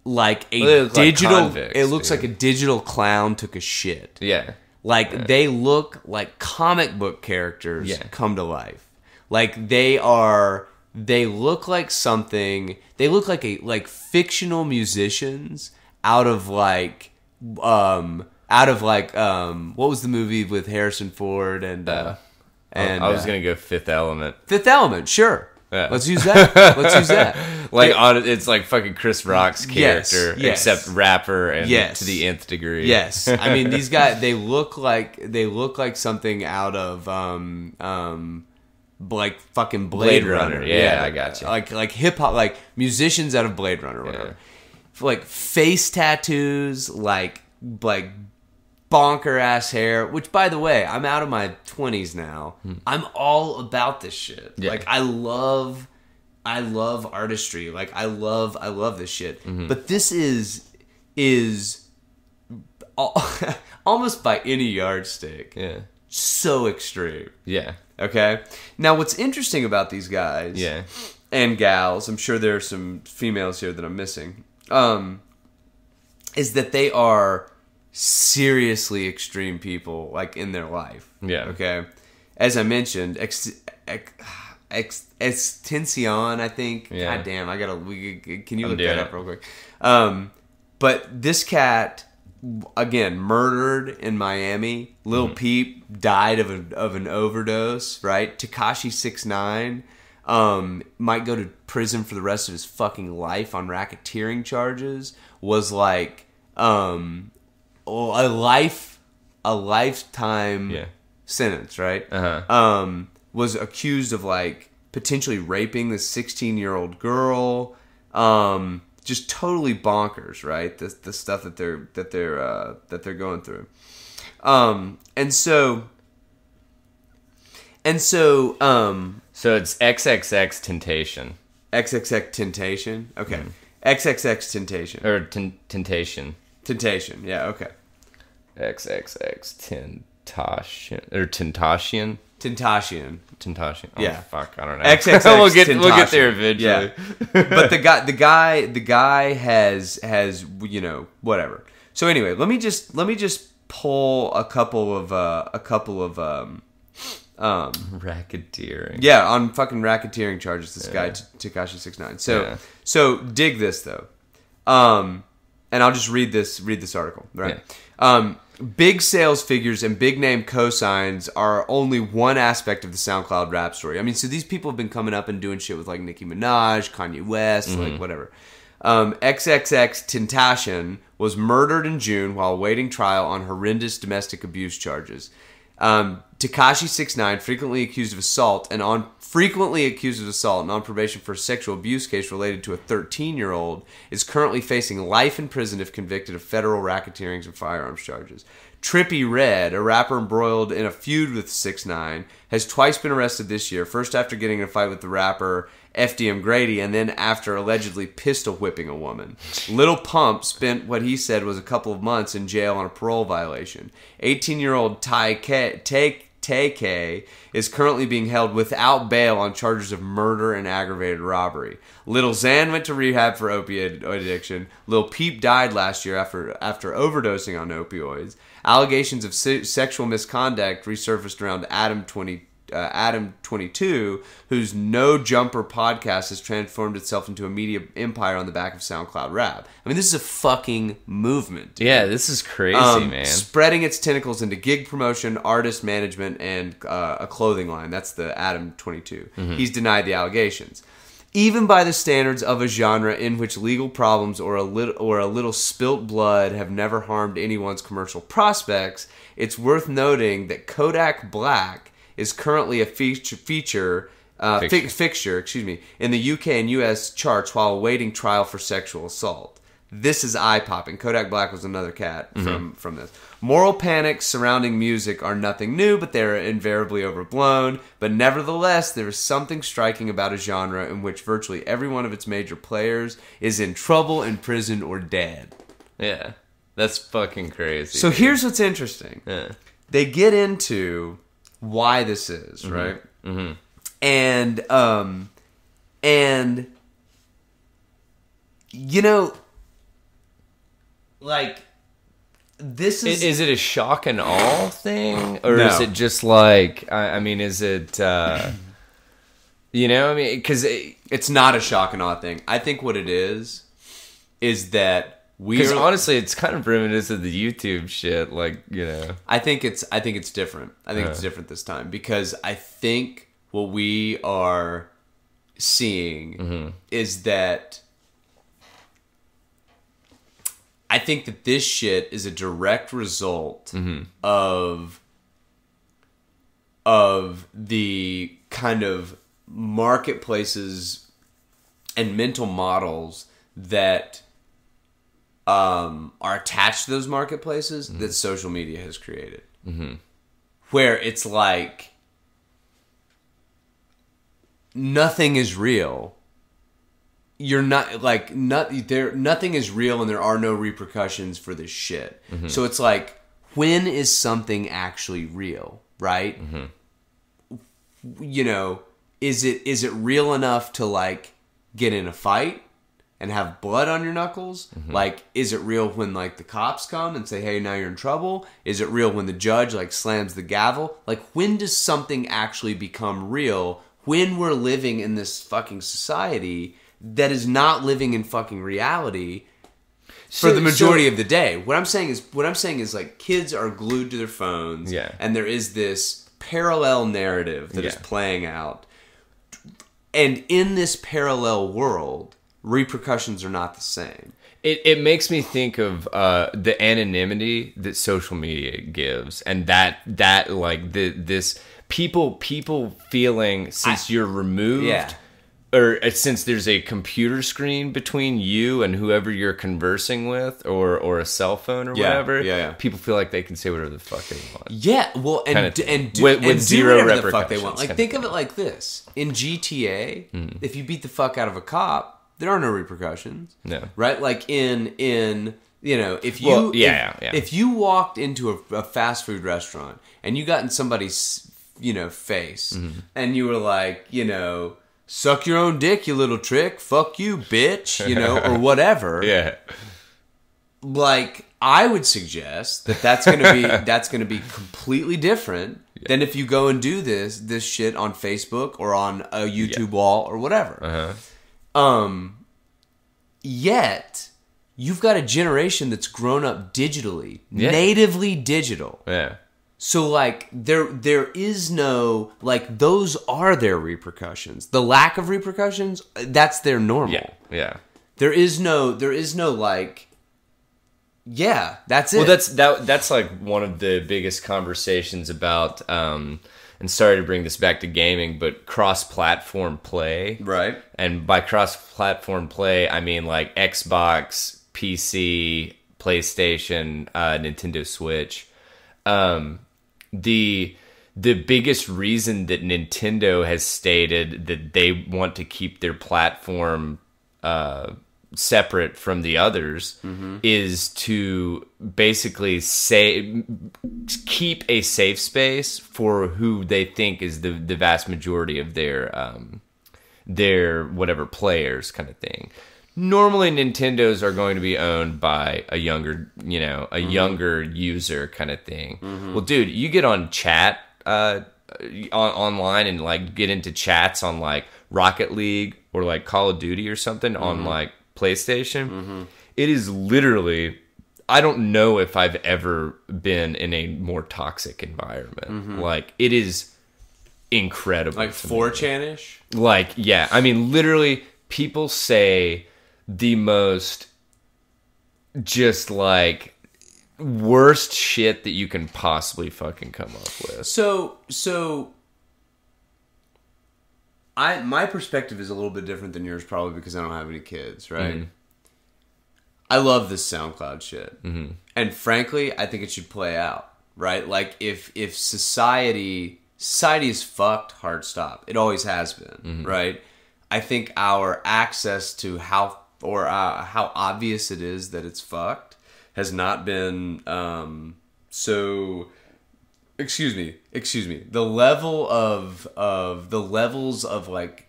a digital. It looks like a digital clown took a shit. Yeah. They look like comic book characters come to life. Like they look like something. They look like fictional musicians out of what was the movie with Harrison Ford and I was gonna go Fifth Element. Fifth Element, sure. Yeah. Let's use that. It's like fucking Chris Rock's character, except rapper and to the nth degree. Yes, I mean these guys. They look like something out of like fucking Blade Runner. Yeah, I got you. Like hip hop, like musicians out of Blade Runner, or whatever. Like face tattoos, like bonker ass hair, which by the way, I'm out of my 20s now. I'm all about this shit. Yeah. Like I love I love artistry. Like I love this shit. But this is almost by any yardstick. Yeah. So extreme. Yeah. Okay? Now what's interesting about these guys and gals, I'm sure there are some females here that I'm missing, is that they are seriously extreme people, like, in their life. Yeah. Okay? As I mentioned, Extension, I think. Yeah. God damn, can you look doing that up it. real quick? But this cat, again, murdered in Miami. Lil Peep died of an overdose, right? Tekashi 6ix9ine might go to prison for the rest of his fucking life on racketeering charges. Was like a lifetime sentence, right? Was accused of like potentially raping this 16-year-old girl. Just totally bonkers, right? The stuff that they're going through. So it's XXX Temptation. XXX Temptation. Okay. XXX Temptation. Or Temptation. Temptation. Yeah, okay. XXX Temptation. Or Temptation. Temptation. Temptation. Oh, Yeah. fuck, I don't know. XXX we'll get there Temptation. eventually. Yeah. But the guy has whatever. So anyway, let me just pull a couple of racketeering. Yeah, on fucking racketeering charges, this guy Tekashi 6ix9ine. So dig this though. And I'll just read this article, right? Yeah. Big sales figures and big name cosigns are only one aspect of the SoundCloud rap story. I mean, so these people have been coming up and doing shit with like Nicki Minaj, Kanye West, like whatever. XXX Tentacion was murdered in June while awaiting trial on horrendous domestic abuse charges. Tekashi 6ix9ine, frequently accused of assault and on probation for a sexual abuse case related to a 13-year-old, is currently facing life in prison if convicted of federal racketeering and firearms charges. Trippie Redd, a rapper embroiled in a feud with 6ix9ine, has twice been arrested this year, first after getting in a fight with the rapper FDM Grady, and then after allegedly pistol whipping a woman. Lil Pump spent what he said was a couple of months in jail on a parole violation. 18-year-old Tay K is currently being held without bail on charges of murder and aggravated robbery. Lil Xan went to rehab for opioid addiction. Lil Peep died last year after overdosing on opioids. Allegations of sexual misconduct resurfaced around Adam 22, whose No Jumper podcast has transformed itself into a media empire on the back of SoundCloud rap. I mean, this is a fucking movement. Dude. Yeah, this is crazy, man. Spreading its tentacles into gig promotion, artist management, and a clothing line. That's the Adam 22. He's denied the allegations. Even by the standards of a genre in which legal problems or a little spilt blood have never harmed anyone's commercial prospects, it's worth noting that Kodak Black is currently a fixture in the UK and US charts while awaiting trial for sexual assault. This is eye-popping. Kodak Black was another cat from this. Moral panics surrounding music are nothing new, but they're invariably overblown. But nevertheless, there is something striking about a genre in which virtually every one of its major players is in trouble, in prison, or dead. Yeah, that's fucking crazy. So here's what's interesting. Yeah. They get into why this is, right? And you know, like, this is it a shock and awe thing, or No. is it just like, I mean, is it you know, I mean, because it's not a shock and awe thing. I think what it is that because honestly, it's kind of reminiscent of the YouTube shit, like, you know. I think it's different. I think it's different this time because I think what we are seeing is that I think that this shit is a direct result of the kind of marketplaces and mental models that are attached to those marketplaces that social media has created. Where it's like nothing is real you're not like nothing is real and there are no repercussions for this shit. Mm-hmm. So it's like, when is something actually real, right? Mm-hmm. You know, is it real enough to like get in a fight and have blood on your knuckles? Mm-hmm. Like, is it real when like the cops come and say, hey, now you're in trouble? Is it real when the judge like slams the gavel? Like, when does something actually become real? When we're living in this fucking society that is not living in fucking reality for the majority of the day. What I'm saying is like, kids are glued to their phones, and there is this parallel narrative that is playing out. And in this parallel world, repercussions are not the same. It makes me think of the anonymity that social media gives, and that like this people feeling, since you're removed, or since there's a computer screen between you and whoever you're conversing with, or a cell phone or whatever, people feel like they can say whatever the fuck they want. Yeah, well, and with zero whatever repercussions. The fuck they want. Like, think of it like this: in GTA, if you beat the fuck out of a cop, there are no repercussions. No, right? Like in you know, if you walked into a fast food restaurant and you got in somebody's face, and you were like, suck your own dick, you little trick. Fuck you, bitch. Or whatever. Yeah. Like, I would suggest that's gonna be completely different than if you go and do this shit on Facebook or on a YouTube wall or whatever. Yet you've got a generation that's grown up digitally, natively digital. Yeah. So, like, there is no, like, those are their repercussions. The lack of repercussions, that's their normal. Yeah, yeah. There is no, like, that's it. Well, that's like one of the biggest conversations about, and sorry to bring this back to gaming, but cross-platform play. Right. And by cross-platform play, I mean, like, Xbox, PC, PlayStation, Nintendo Switch. The biggest reason that Nintendo has stated that they want to keep their platform separate from the others is to basically keep a safe space for who they think is the vast majority of their whatever players, kind of thing. Normally, Nintendos are going to be owned by a younger, younger user, kind of thing. Well, dude, you get on chat online and like get into chats on like Rocket League or like Call of Duty or something on like PlayStation. It is literally, I don't know if I've ever been in a more toxic environment. Like, it is incredible. Like 4chan-ish? Like, yeah. I mean, literally, people say the most just like worst shit that you can possibly fucking come up with. So my perspective is a little bit different than yours, probably because I don't have any kids, right? I love this SoundCloud shit. And frankly, I think it should play out, right? Like, if society is fucked, hard stop. It always has been, right? I think our access to how obvious it is that it's fucked has not been so. Excuse me. The level of the levels of like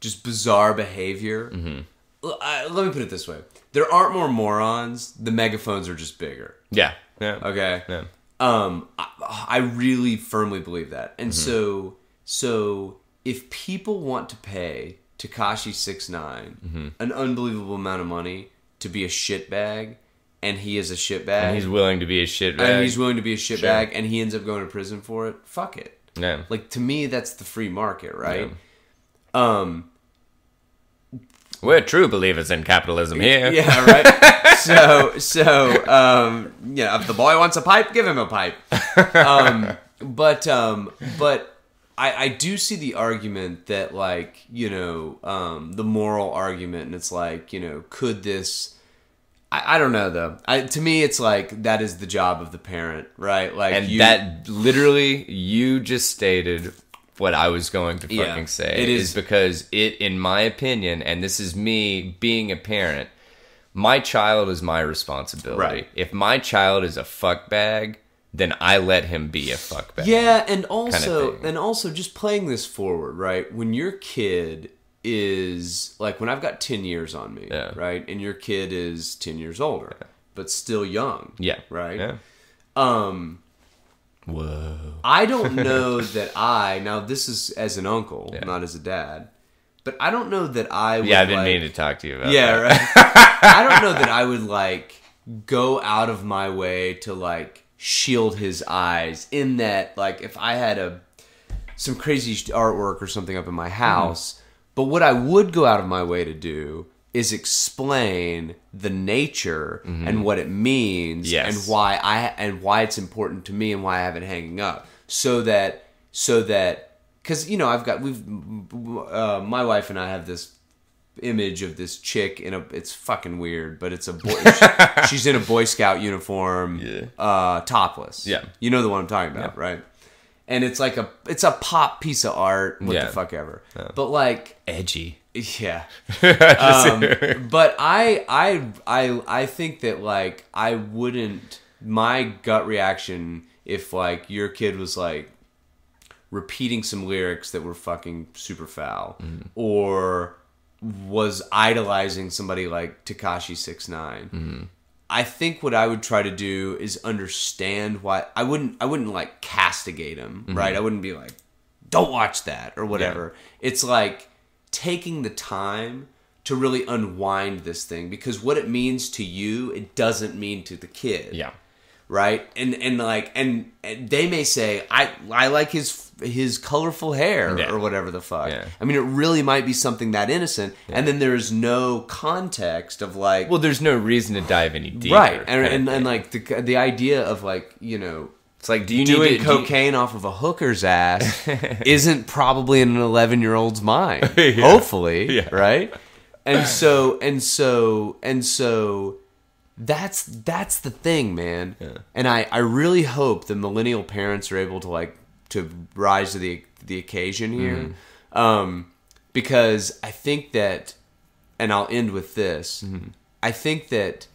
just bizarre behavior. Let me put it this way: there aren't more morons. The megaphones are just bigger. Yeah. Yeah. Okay. Yeah. I really firmly believe that, and so if people want to pay Tekashi 6ix9ine an unbelievable amount of money to be a shitbag, and he is a shitbag, and he's willing to be a shitbag, and he ends up going to prison for it, fuck it. Yeah. Like, to me, that's the free market, right? Yeah. We're true believers in capitalism here. Yeah, right. So if the boy wants a pipe, give him a pipe. But I do see the argument that, like, the moral argument, and it's like, could this... I don't know, though. To me, it's like, that is the job of the parent, right? Like, that literally, you just stated what I was going to fucking say. It is because in my opinion, and this is me being a parent, my child is my responsibility. Right. If my child is a fuckbag, then I let him be a fuckbag. Yeah, and also just playing this forward, right? When your kid is like, when I've got 10 years on me, right, and your kid is 10 years older, but still young, right? Yeah. Whoa. I don't know that now this is as an uncle, not as a dad, but I don't know that I would, I've been meaning to talk to you about that. Right? I don't know that I would, like, go out of my way to, like, shield his eyes, in that, like, if I had some crazy artwork or something up in my house, but what I would go out of my way to do is explain the nature and what it means, and why it's important to me, and why I have it hanging up, so that because, you know, my wife and I have this image of this chick it's fucking weird, but it's a boy. She's in a Boy Scout uniform, topless. Yeah, you know the one I'm talking about, right? And it's like it's a pop piece of art. What the fuck ever. But, like, edgy. Yeah. But I think that, like, I wouldn't. My gut reaction, if, like, your kid was, like, repeating some lyrics that were fucking super foul, or was idolizing somebody like Tekashi 6ix9ine, I think what I would try to do is understand why. I wouldn't like castigate him, right? I wouldn't be like, don't watch that or whatever. It's like taking the time to really unwind this thing, because what it means to you, it doesn't mean to the kid. Yeah. Right? And they may say, I like his colorful hair or whatever the fuck. Yeah. I mean, it really might be something that innocent, and then there's no context of, like, well, there's no reason to dive any deeper, right? And like the idea of, like, you know, it's like, do you doing cocaine off of a hooker's ass isn't probably in an 11-year-old's mind, hopefully, right? And so that's the thing, man. Yeah. And I really hope the millennial parents are able to, like, to rise to the occasion here, because I think that, and I'll end with this. I think that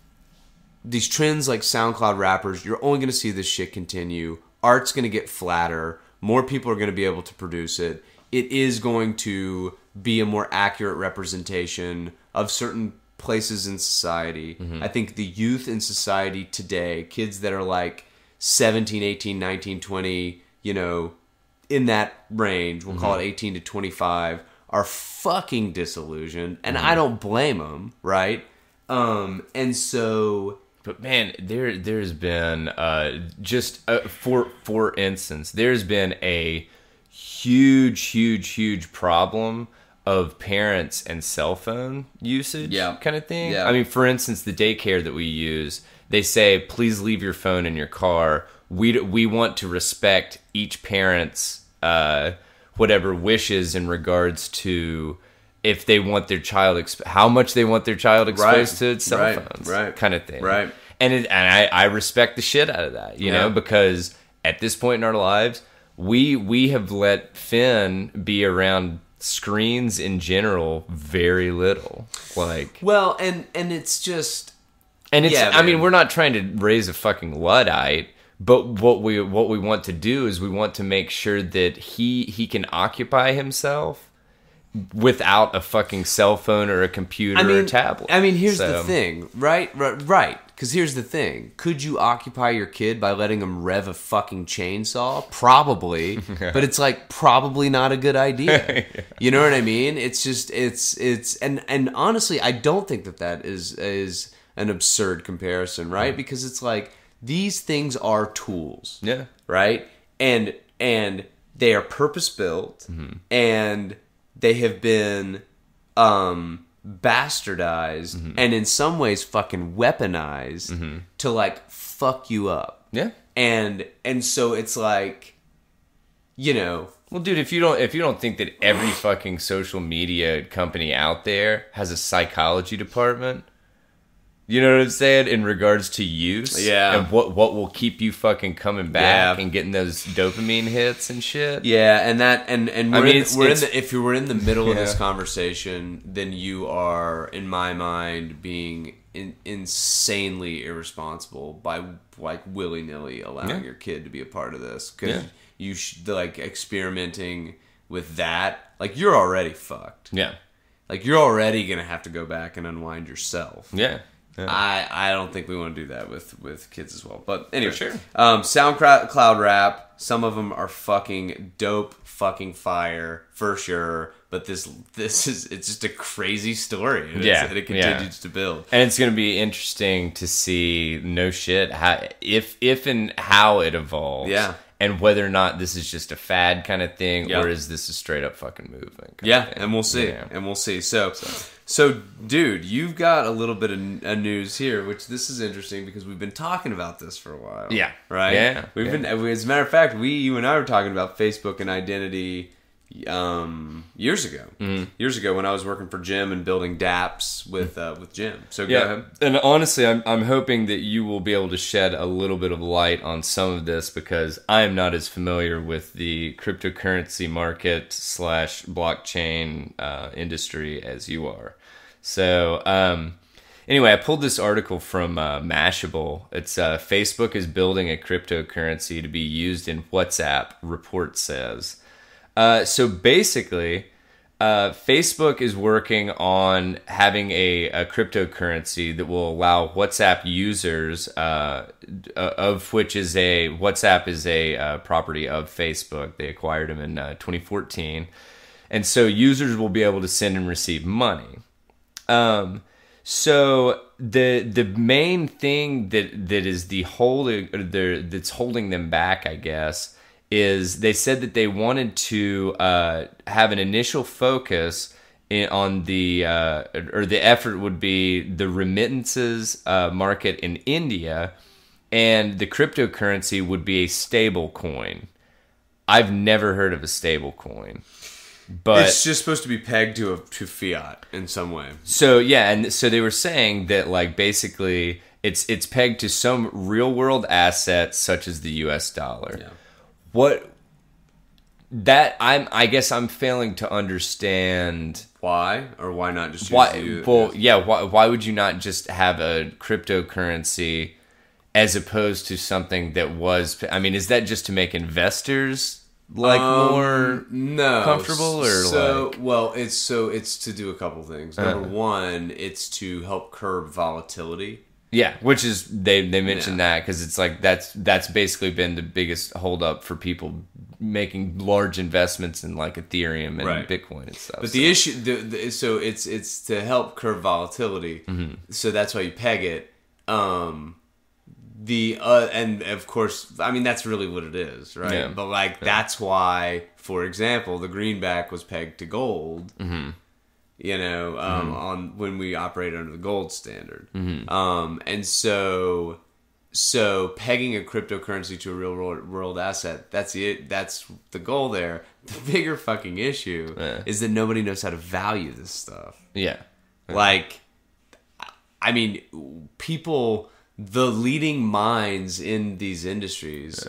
these trends like SoundCloud rappers, you're only going to see this shit continue. Art's going to get flatter. More people are going to be able to produce it. It is going to be a more accurate representation of certain places in society. I think the youth in society today, kids that are like 17, 18, 19, 20, you know, in that range, we'll call it 18 to 25, are fucking disillusioned, and I don't blame them, right? And so, but man, there's been for instance, there's been a huge problem of parents and cell phone usage, kind of thing. I mean, for instance, the daycare that we use, they say, please leave your phone in your car. We want to respect each parent's whatever wishes in regards to if they want their child how much they want their child exposed to cell phones, kind of thing. Right. And I respect the shit out of that, you know, because at this point in our lives, we have let Finn be around screens in general very little. Like, well, and it's just, and it's, I mean, we're not trying to raise a fucking Luddite, but what we want to do is we want to make sure that he can occupy himself without a fucking cell phone or a computer or a tablet. I mean, here's the thing, right? Because here's the thing. Could you occupy your kid by letting him rev a fucking chainsaw? Probably. But it's, like, probably not a good idea. You know what I mean? It's just, and honestly, I don't think that is an absurd comparison, right? Because it's like, these things are tools. Yeah. Right? And they are purpose-built, and they have been bastardized and in some ways fucking weaponized to, like, fuck you up. Yeah. And so it's like, you know, well, dude, if you don't think that every fucking social media company out there has a psychology department, You know what I'm saying? In regards to use. Yeah. And what will keep you fucking coming back and getting those dopamine hits and shit. Yeah, and that and if you were in the middle of this Yeah. conversation, then you are, in my mind, being insanely irresponsible by like willy nilly allowing your kid to be a part of this, because you like experimenting with that. Like, you're already fucked. Yeah. Like, you're already gonna have to go back and unwind yourself. Yeah. I don't think we want to do that with kids as well. But anyway, For sure. SoundCloud rap. Some of them are fucking dope, fucking fire for sure. But this is, it's just a crazy story. And it continues to build. And it's going to be interesting to see, no shit, how, if and how it evolves. Yeah. And whether or not this is just a fad kind of thing, or is this a straight up fucking movement? And we'll see. Yeah. And we'll see. So, dude, you've got a little bit of news here, which this is interesting because we've been talking about this for a while. Yeah. Right? Yeah. We've been, as a matter of fact, you and I were talking about Facebook and identity years ago. Years ago, when I was working for Jim and building dApps with Jim. So go ahead. And honestly, I'm hoping that you will be able to shed a little bit of light on some of this, because I am not as familiar with the cryptocurrency market / blockchain industry as you are. So anyway, I pulled this article from Mashable. It's Facebook is building a cryptocurrency to be used in WhatsApp, report says. So basically, Facebook is working on having a cryptocurrency that will allow WhatsApp users, of which is WhatsApp is a property of Facebook. They acquired them in 2014. And so users will be able to send and receive money. So the main thing that is that's holding them back, I guess, is they said that they wanted to have an initial focus on the effort would be the remittances market in India, and the cryptocurrency would be a stable coin. I've never heard of a stable coin. But it's just supposed to be pegged to fiat in some way. So yeah, and so they were saying that, like, basically it's pegged to some real world asset such as the US dollar. Yeah. I guess I'm failing to understand why, or why not just use why would you not just have a cryptocurrency as opposed to something that was, I mean, is that just to make investors more comfortable, or it's to do a couple things. Number one, it's to help curb volatility. Yeah, which is they mentioned that because it's like that's basically been the biggest holdup for people making large investments in like Ethereum and Bitcoin and stuff. But the issue, so it's to help curb volatility. Mm-hmm. So that's why you peg it. And of course, I mean, that's really what it is, right? Yeah. But that's why, for example, the greenback was pegged to gold. Mm-hmm. You know, on when we operate under the gold standard. Mm-hmm. And so pegging a cryptocurrency to a real world asset, that's it. That's the goal there. The bigger fucking issue is that nobody knows how to value this stuff. Yeah. Like, I mean, the leading minds in these industries...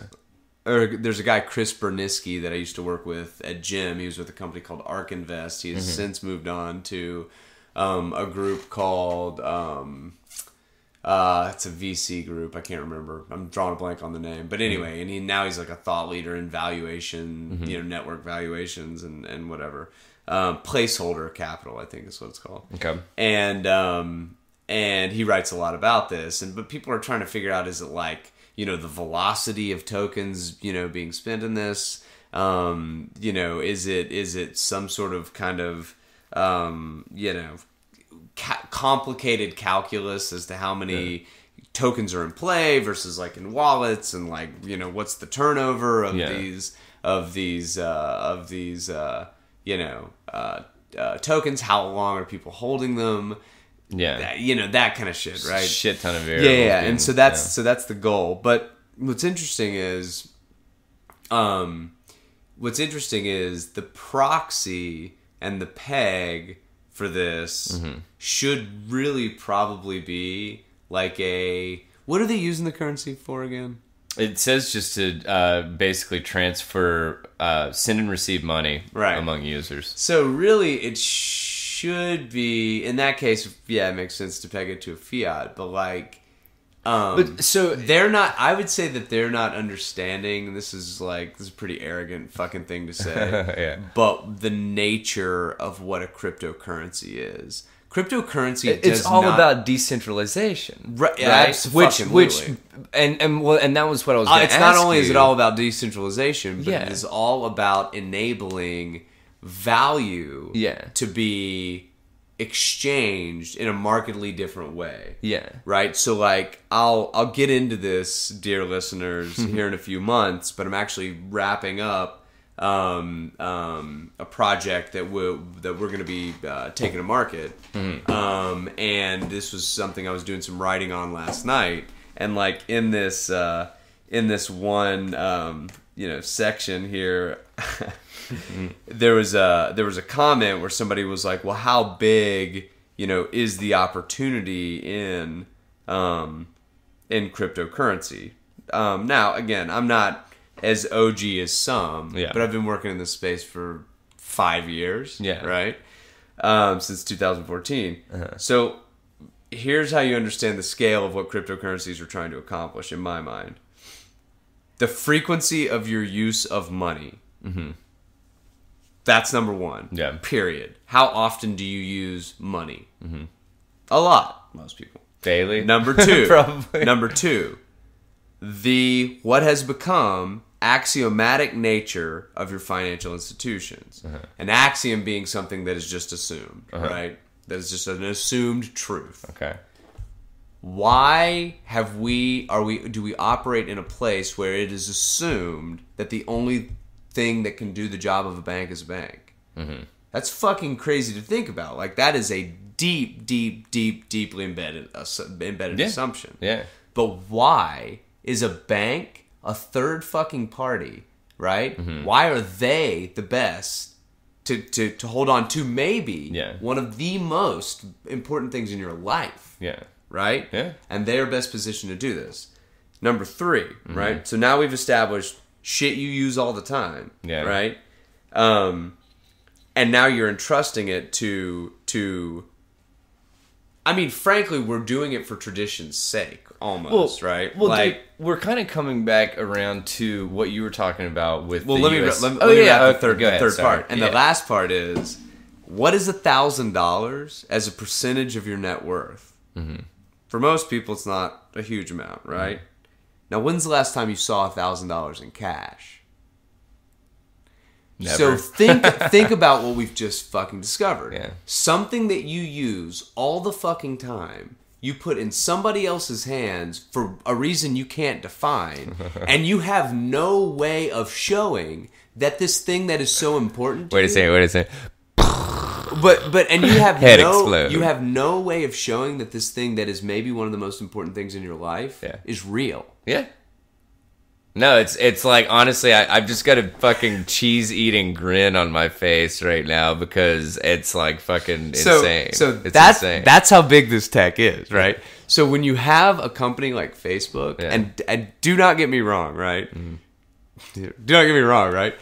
Or there's a guy, Chris Bernisky, that I used to work with at Jim. He was with a company called Ark Invest. He has since moved on to a group called it's a VC group. I can't remember. I'm drawing a blank on the name. But anyway, and now he's like a thought leader in valuation, network valuations and whatever. Placeholder capital, I think is what it's called. Okay. And he writes a lot about this. But people are trying to figure out, is it like, the velocity of tokens, being spent in this, is it some sort of kind of, complicated calculus as to how many tokens are in play versus like in wallets, and like, what's the turnover of these tokens? How long are people holding them? Yeah, that kind of shit, right? Shit ton of variables. Yeah, and so that's the goal. But what's interesting is, the proxy and the peg for this should really probably be like a... What are they using the currency for again? It says just to basically transfer, send and receive money among users. So really, it should be, in that case, yeah, it makes sense to peg it to a fiat, but like... so they're not. I would say that they're not understanding. This is a pretty arrogant fucking thing to say. Yeah. But the nature of what a cryptocurrency is. Cryptocurrency. It's all about decentralization, right? Which and that was what I was. It's not only is it all about decentralization, but yeah. it is all about enabling value to be exchanged in a markedly different way. Yeah. Right? So like I'll get into this, dear listeners, here in a few months, but I'm actually wrapping up a project that we're going to be taking to market. And this was something I was doing some writing on last night, and like in this one section here there was a comment where somebody was like, well, how big, is the opportunity in cryptocurrency? Now, again, I'm not as OG as some, but I've been working in this space for 5 years, right? Since 2014. So here's how you understand the scale of what cryptocurrencies are trying to accomplish, in my mind. The frequency of your use of money. That's number one. Yeah. Period. How often do you use money? A lot. Most people. Daily. Number two. Probably. Number two. What has become axiomatic nature of your financial institutions. An axiom being something that is just assumed, right? That is just an assumed truth. Okay. Why do we operate in a place where it is assumed that the only thing that can do the job of a bank is a bank? That's fucking crazy to think about. Like, that is a deeply embedded assumption. Yeah. But why is a bank a third fucking party, right? Why are they the best to hold on to maybe one of the most important things in your life? Yeah. Right? Yeah. And they're best positioned to do this. Number three, right? So now we've established shit you use all the time, right? And now you're entrusting it to I mean, frankly, we're doing it for tradition's sake, almost, right? Well, like, dude, we're kind of coming back around to what you were talking about with the let me US... wrap the third Sorry. part. And the last part is, what is $1,000 as a percentage of your net worth? For most people, it's not a huge amount, right? Now, when's the last time you saw $1,000 in cash? Never. So think about what we've just fucking discovered. Yeah. Something that you use all the fucking time, you put in somebody else's hands for a reason you can't define, and you have no way of showing that this thing that is so important to Wait a second. But and you have explode. You have no way of showing that this thing that is maybe one of the most important things in your life is real. Yeah. No, it's like, honestly, I've just got a fucking cheese-eating grin on my face right now because it's like fucking insane. So it's insane. That's how big this tech is, right? So when you have a company like Facebook, and do not get me wrong, right? Do not get me wrong, right?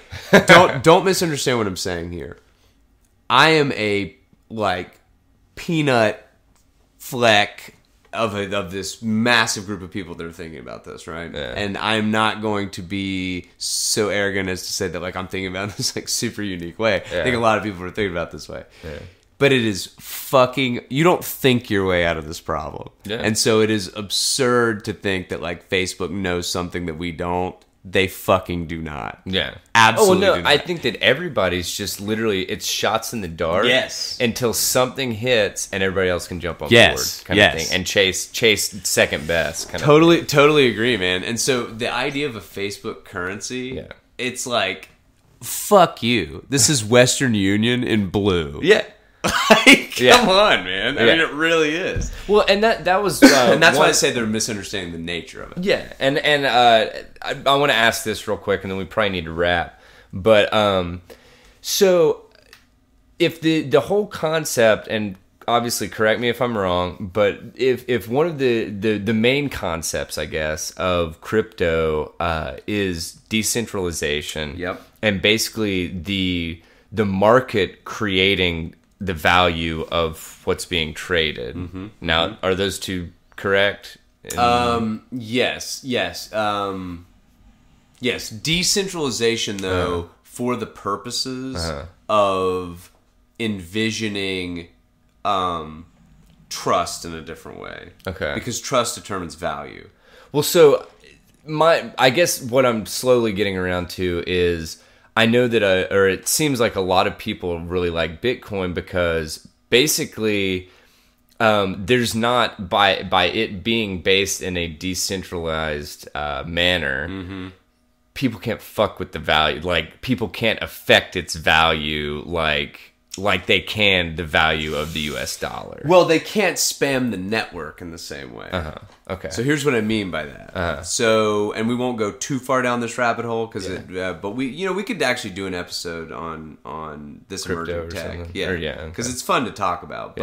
Don't misunderstand what I'm saying here. I am a peanut fleck of this massive group of people that are thinking about this, right? Yeah. And I'm not going to be so arrogant as to say that I'm thinking about this super unique way. Yeah. I think a lot of people are thinking about this way. Yeah. But it is you don't think your way out of this problem. Yeah. And so it is absurd to think that Facebook knows something that we don't. They fucking do not. Yeah. Absolutely. Oh, no, I think that everybody's just literally, it's shots in the dark. Yes. Until something hits and everybody else can jump on Yes. board kind of thing. And chase second best kind of thing. Totally agree, man. And so the idea of a Facebook currency, it's like, fuck you. This is Western Union in blue. Yeah. Come on, man. I mean, it really is. Well, and that was... and that's why I say they're misunderstanding the nature of it. Yeah, and I want to ask this real quick, and then we probably need to wrap. But, so, if the whole concept, and obviously correct me if I'm wrong, but if one of the main concepts, I guess, of crypto is decentralization. Yep. And basically the market creating the value of what's being traded. Now, are those two correct? Yes. Decentralization, though, for the purposes of envisioning trust in a different way. Okay. Because trust determines value. Well, so I guess what I'm slowly getting around to is I know that or it seems like a lot of people really like Bitcoin because basically there's not by it being based in a decentralized manner. People can't fuck with the value. Like people can't affect its value like they can the value of the US dollar. Well, they can't spam the network in the same way. Okay. So here's what I mean by that. So, and we won't go too far down this rabbit hole because but we could actually do an episode on this Crypto emerging or tech. something? Yeah. Because it's fun to talk about.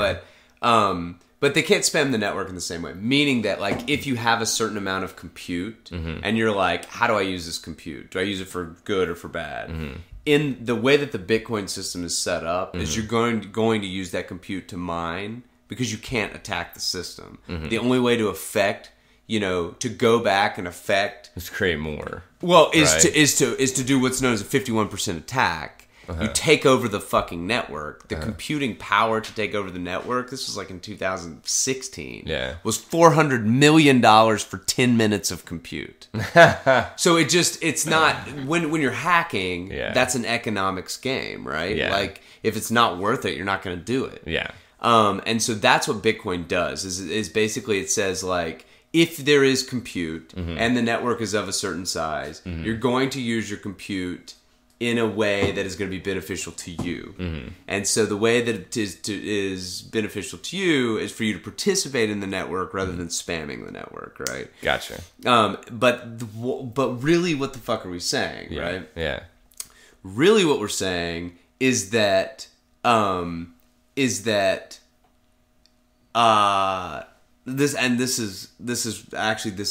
But they can't spam the network in the same way. Meaning that, like, if you have a certain amount of compute and you're like, how do I use this compute? Do I use it for good or for bad? In the way that the Bitcoin system is set up, is you're going to use that compute to mine because you can't attack the system. The only way to affect, to go back and affect, Let's create more. well, is to do what's known as a 51% attack. You take over the fucking network. The computing power to take over the network, this was like in 2016, was $400 million for 10 minutes of compute. So it's not, when you're hacking, that's an economics game, right? Yeah. Like, if it's not worth it, you're not going to do it. Yeah. And so that's what Bitcoin does, is basically it says, like, if there is compute and the network is of a certain size, you're going to use your compute in a way that is going to be beneficial to you. And so the way that it is beneficial to you is for you to participate in the network rather than spamming the network, right? Gotcha. But really, what the fuck are we saying, right? Yeah. Really what we're saying is that this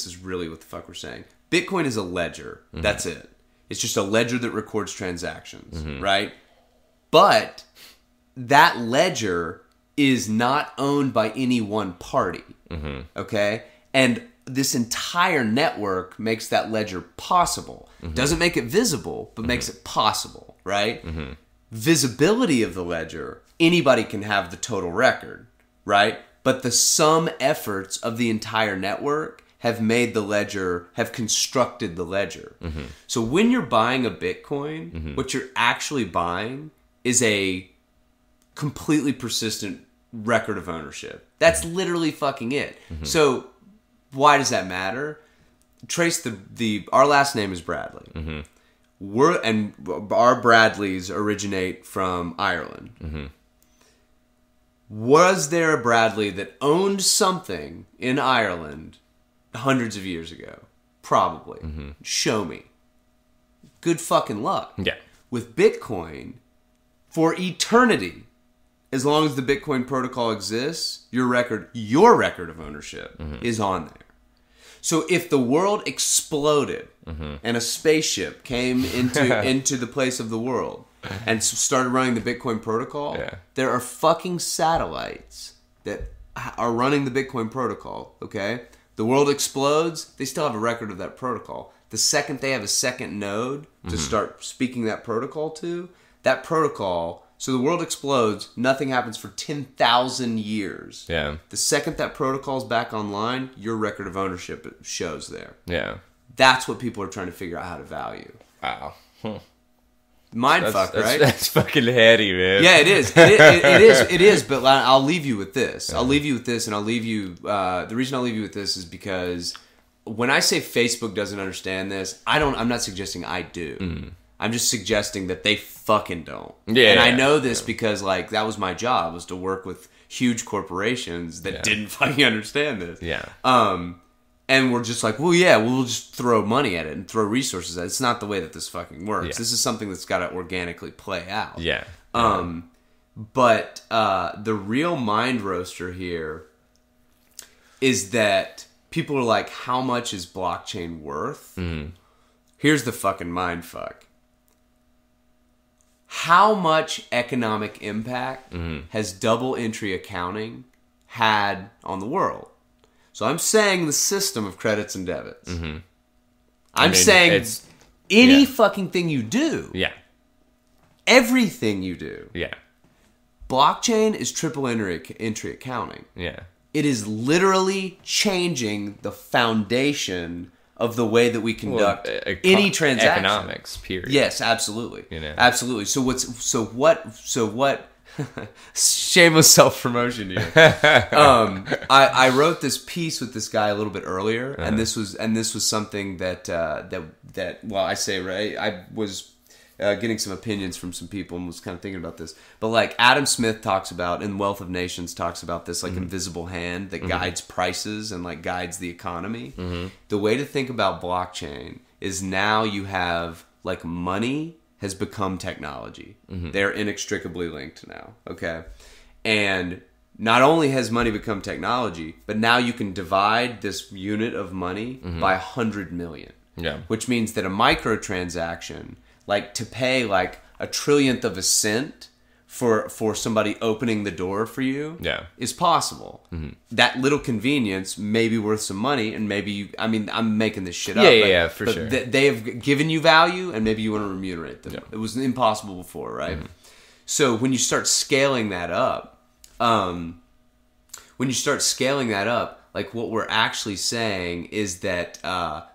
is really what the fuck we're saying. Bitcoin is a ledger. That's it. It's just a ledger that records transactions, right? But that ledger is not owned by any one party, okay? And this entire network makes that ledger possible. Doesn't make it visible, but makes it possible, right? Visibility of the ledger, anybody can have the total record, right? But the sum efforts of the entire network have made the ledger, have constructed the ledger. So when you're buying a Bitcoin, what you're actually buying is a completely persistent record of ownership. That's literally fucking it. So why does that matter? Trace our last name is Bradley. Our Bradleys originate from Ireland. Was there a Bradley that owned something in Ireland hundreds of years ago? Probably. Show me. Good fucking luck. Yeah. With Bitcoin, for eternity, as long as the Bitcoin protocol exists, your record of ownership is on there. So if the world exploded and a spaceship came into the place of the world and started running the Bitcoin protocol, there are fucking satellites that are running the Bitcoin protocol, okay? The world explodes, they still have a record of that protocol. The second they have a second node to start speaking that protocol to, that protocol, so the world explodes, nothing happens for 10,000 years. Yeah. The second that protocol's back online, your record of ownership shows there. Yeah. That's what people are trying to figure out how to value. Wow. Mindfuck, right? That's fucking heady, man. Yeah, it is. It is. But I'll leave you with this. And I'll leave you. The reason I'll leave you with this is because when I say Facebook doesn't understand this, I'm not suggesting I do. I'm just suggesting that they fucking don't. Yeah. And I know this because that was my job, was to work with huge corporations that didn't fucking understand this. Yeah. And we're just like, well, yeah, we'll just throw money at it and throw resources at it. It's not the way that this fucking works. Yeah. This is something that's got to organically play out. Yeah. But the real mind roaster here is that people are like, how much is blockchain worth? Mm-hmm. Here's the fucking mind fuck. How much economic impact has double entry accounting had on the world? So I'm saying the system of credits and debits. Mm-hmm. I'm saying any fucking thing you do. Yeah. Everything you do. Yeah. Blockchain is triple entry accounting. Yeah. It is literally changing the foundation of the way that we conduct any transaction. Economics, period. Yes, absolutely. You know. Absolutely. So what shameless self-promotion here. I wrote this piece with this guy a little bit earlier, and this was something that I was getting some opinions from some people and was kind of thinking about this. But like Adam Smith talks about, in Wealth of Nations talks about this like invisible hand that guides prices and like guides the economy. The way to think about blockchain is now you have like money has become technology. They're inextricably linked now. Okay. And not only has money become technology, but now you can divide this unit of money by 100 million. Yeah. Which means that a microtransaction, like to pay like a trillionth of a cent for somebody opening the door for you, is possible. That little convenience may be worth some money, and maybe I'm making this shit up. Yeah, for sure. They have given you value, and maybe you want to remunerate them. It was impossible before, right? So when you start scaling that up, like what we're actually saying is that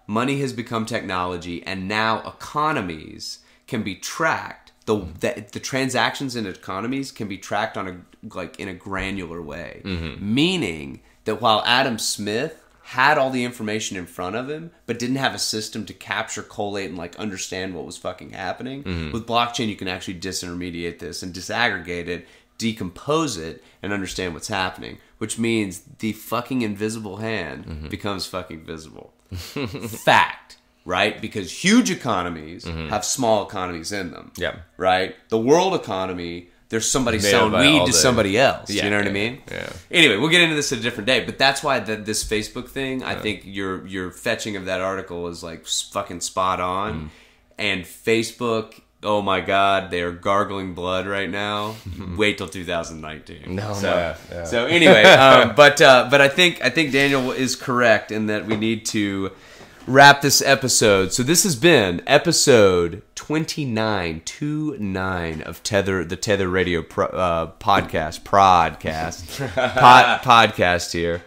money has become technology, and now economies can be tracked. The transactions in economies can be tracked in a granular way. Meaning that while Adam Smith had all the information in front of him, but didn't have a system to capture, collate, and like understand what was fucking happening, with blockchain you can actually disintermediate this and disaggregate it, decompose it, and understand what's happening. Which means the fucking invisible hand becomes fucking visible. Fact. Right? Because huge economies have small economies in them. Yeah. Right? The world economy, there's somebody selling weed to somebody else. You know what I mean? Yeah. Anyway, we'll get into this at a different day. But that's why this Facebook thing, I think your fetching of that article is like fucking spot on. And Facebook, oh my God, they are gargling blood right now. Wait till 2019. So anyway, but I think Daniel is correct in that we need to wrap this episode. So this has been episode 29 of Tether, the Tether Radio podcast here.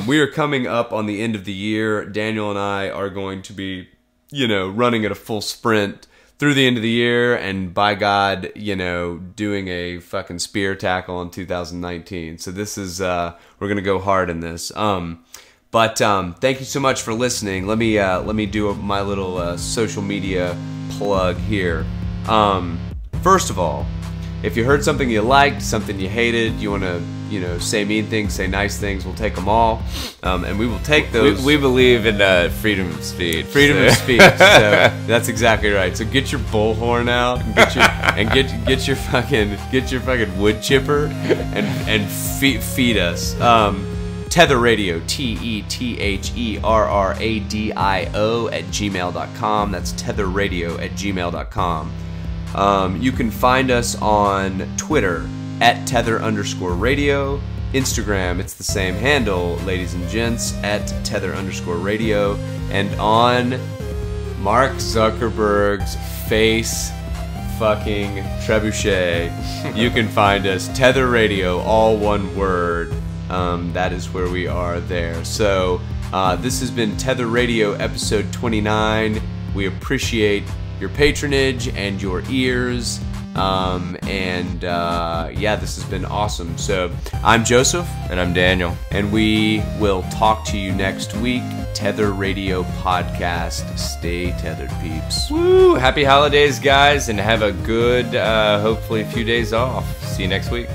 We are coming up on the end of the year. Daniel and I are going to be, running at a full sprint through the end of the year, and by God, doing a fucking spear tackle in 2019. So this is we're gonna go hard in this. But thank you so much for listening. Let me do my little social media plug here. First of all, if you heard something you liked, something you hated, you want to say mean things, say nice things, we'll take them all, and we will take those. We believe in freedom of speech. Of speech. So that's exactly right. So get your bullhorn out and get your fucking wood chipper and feed us. Tether Radio, TETHERRRADIO @gmail.com. That's tetherradio@gmail.com. You can find us on Twitter @tether_radio. Instagram, it's the same handle, ladies and gents, @tether_radio. And on Mark Zuckerberg's face fucking trebuchet, you can find us Tether Radio, all one word. That is where we are there. So this has been Tether Radio episode 29. We appreciate your patronage and your ears. This has been awesome. So I'm Joseph. And I'm Daniel. And we will talk to you next week. Tether Radio Podcast. Stay tethered, peeps. Woo! Happy holidays, guys, and have a good, hopefully a few days off. See you next week.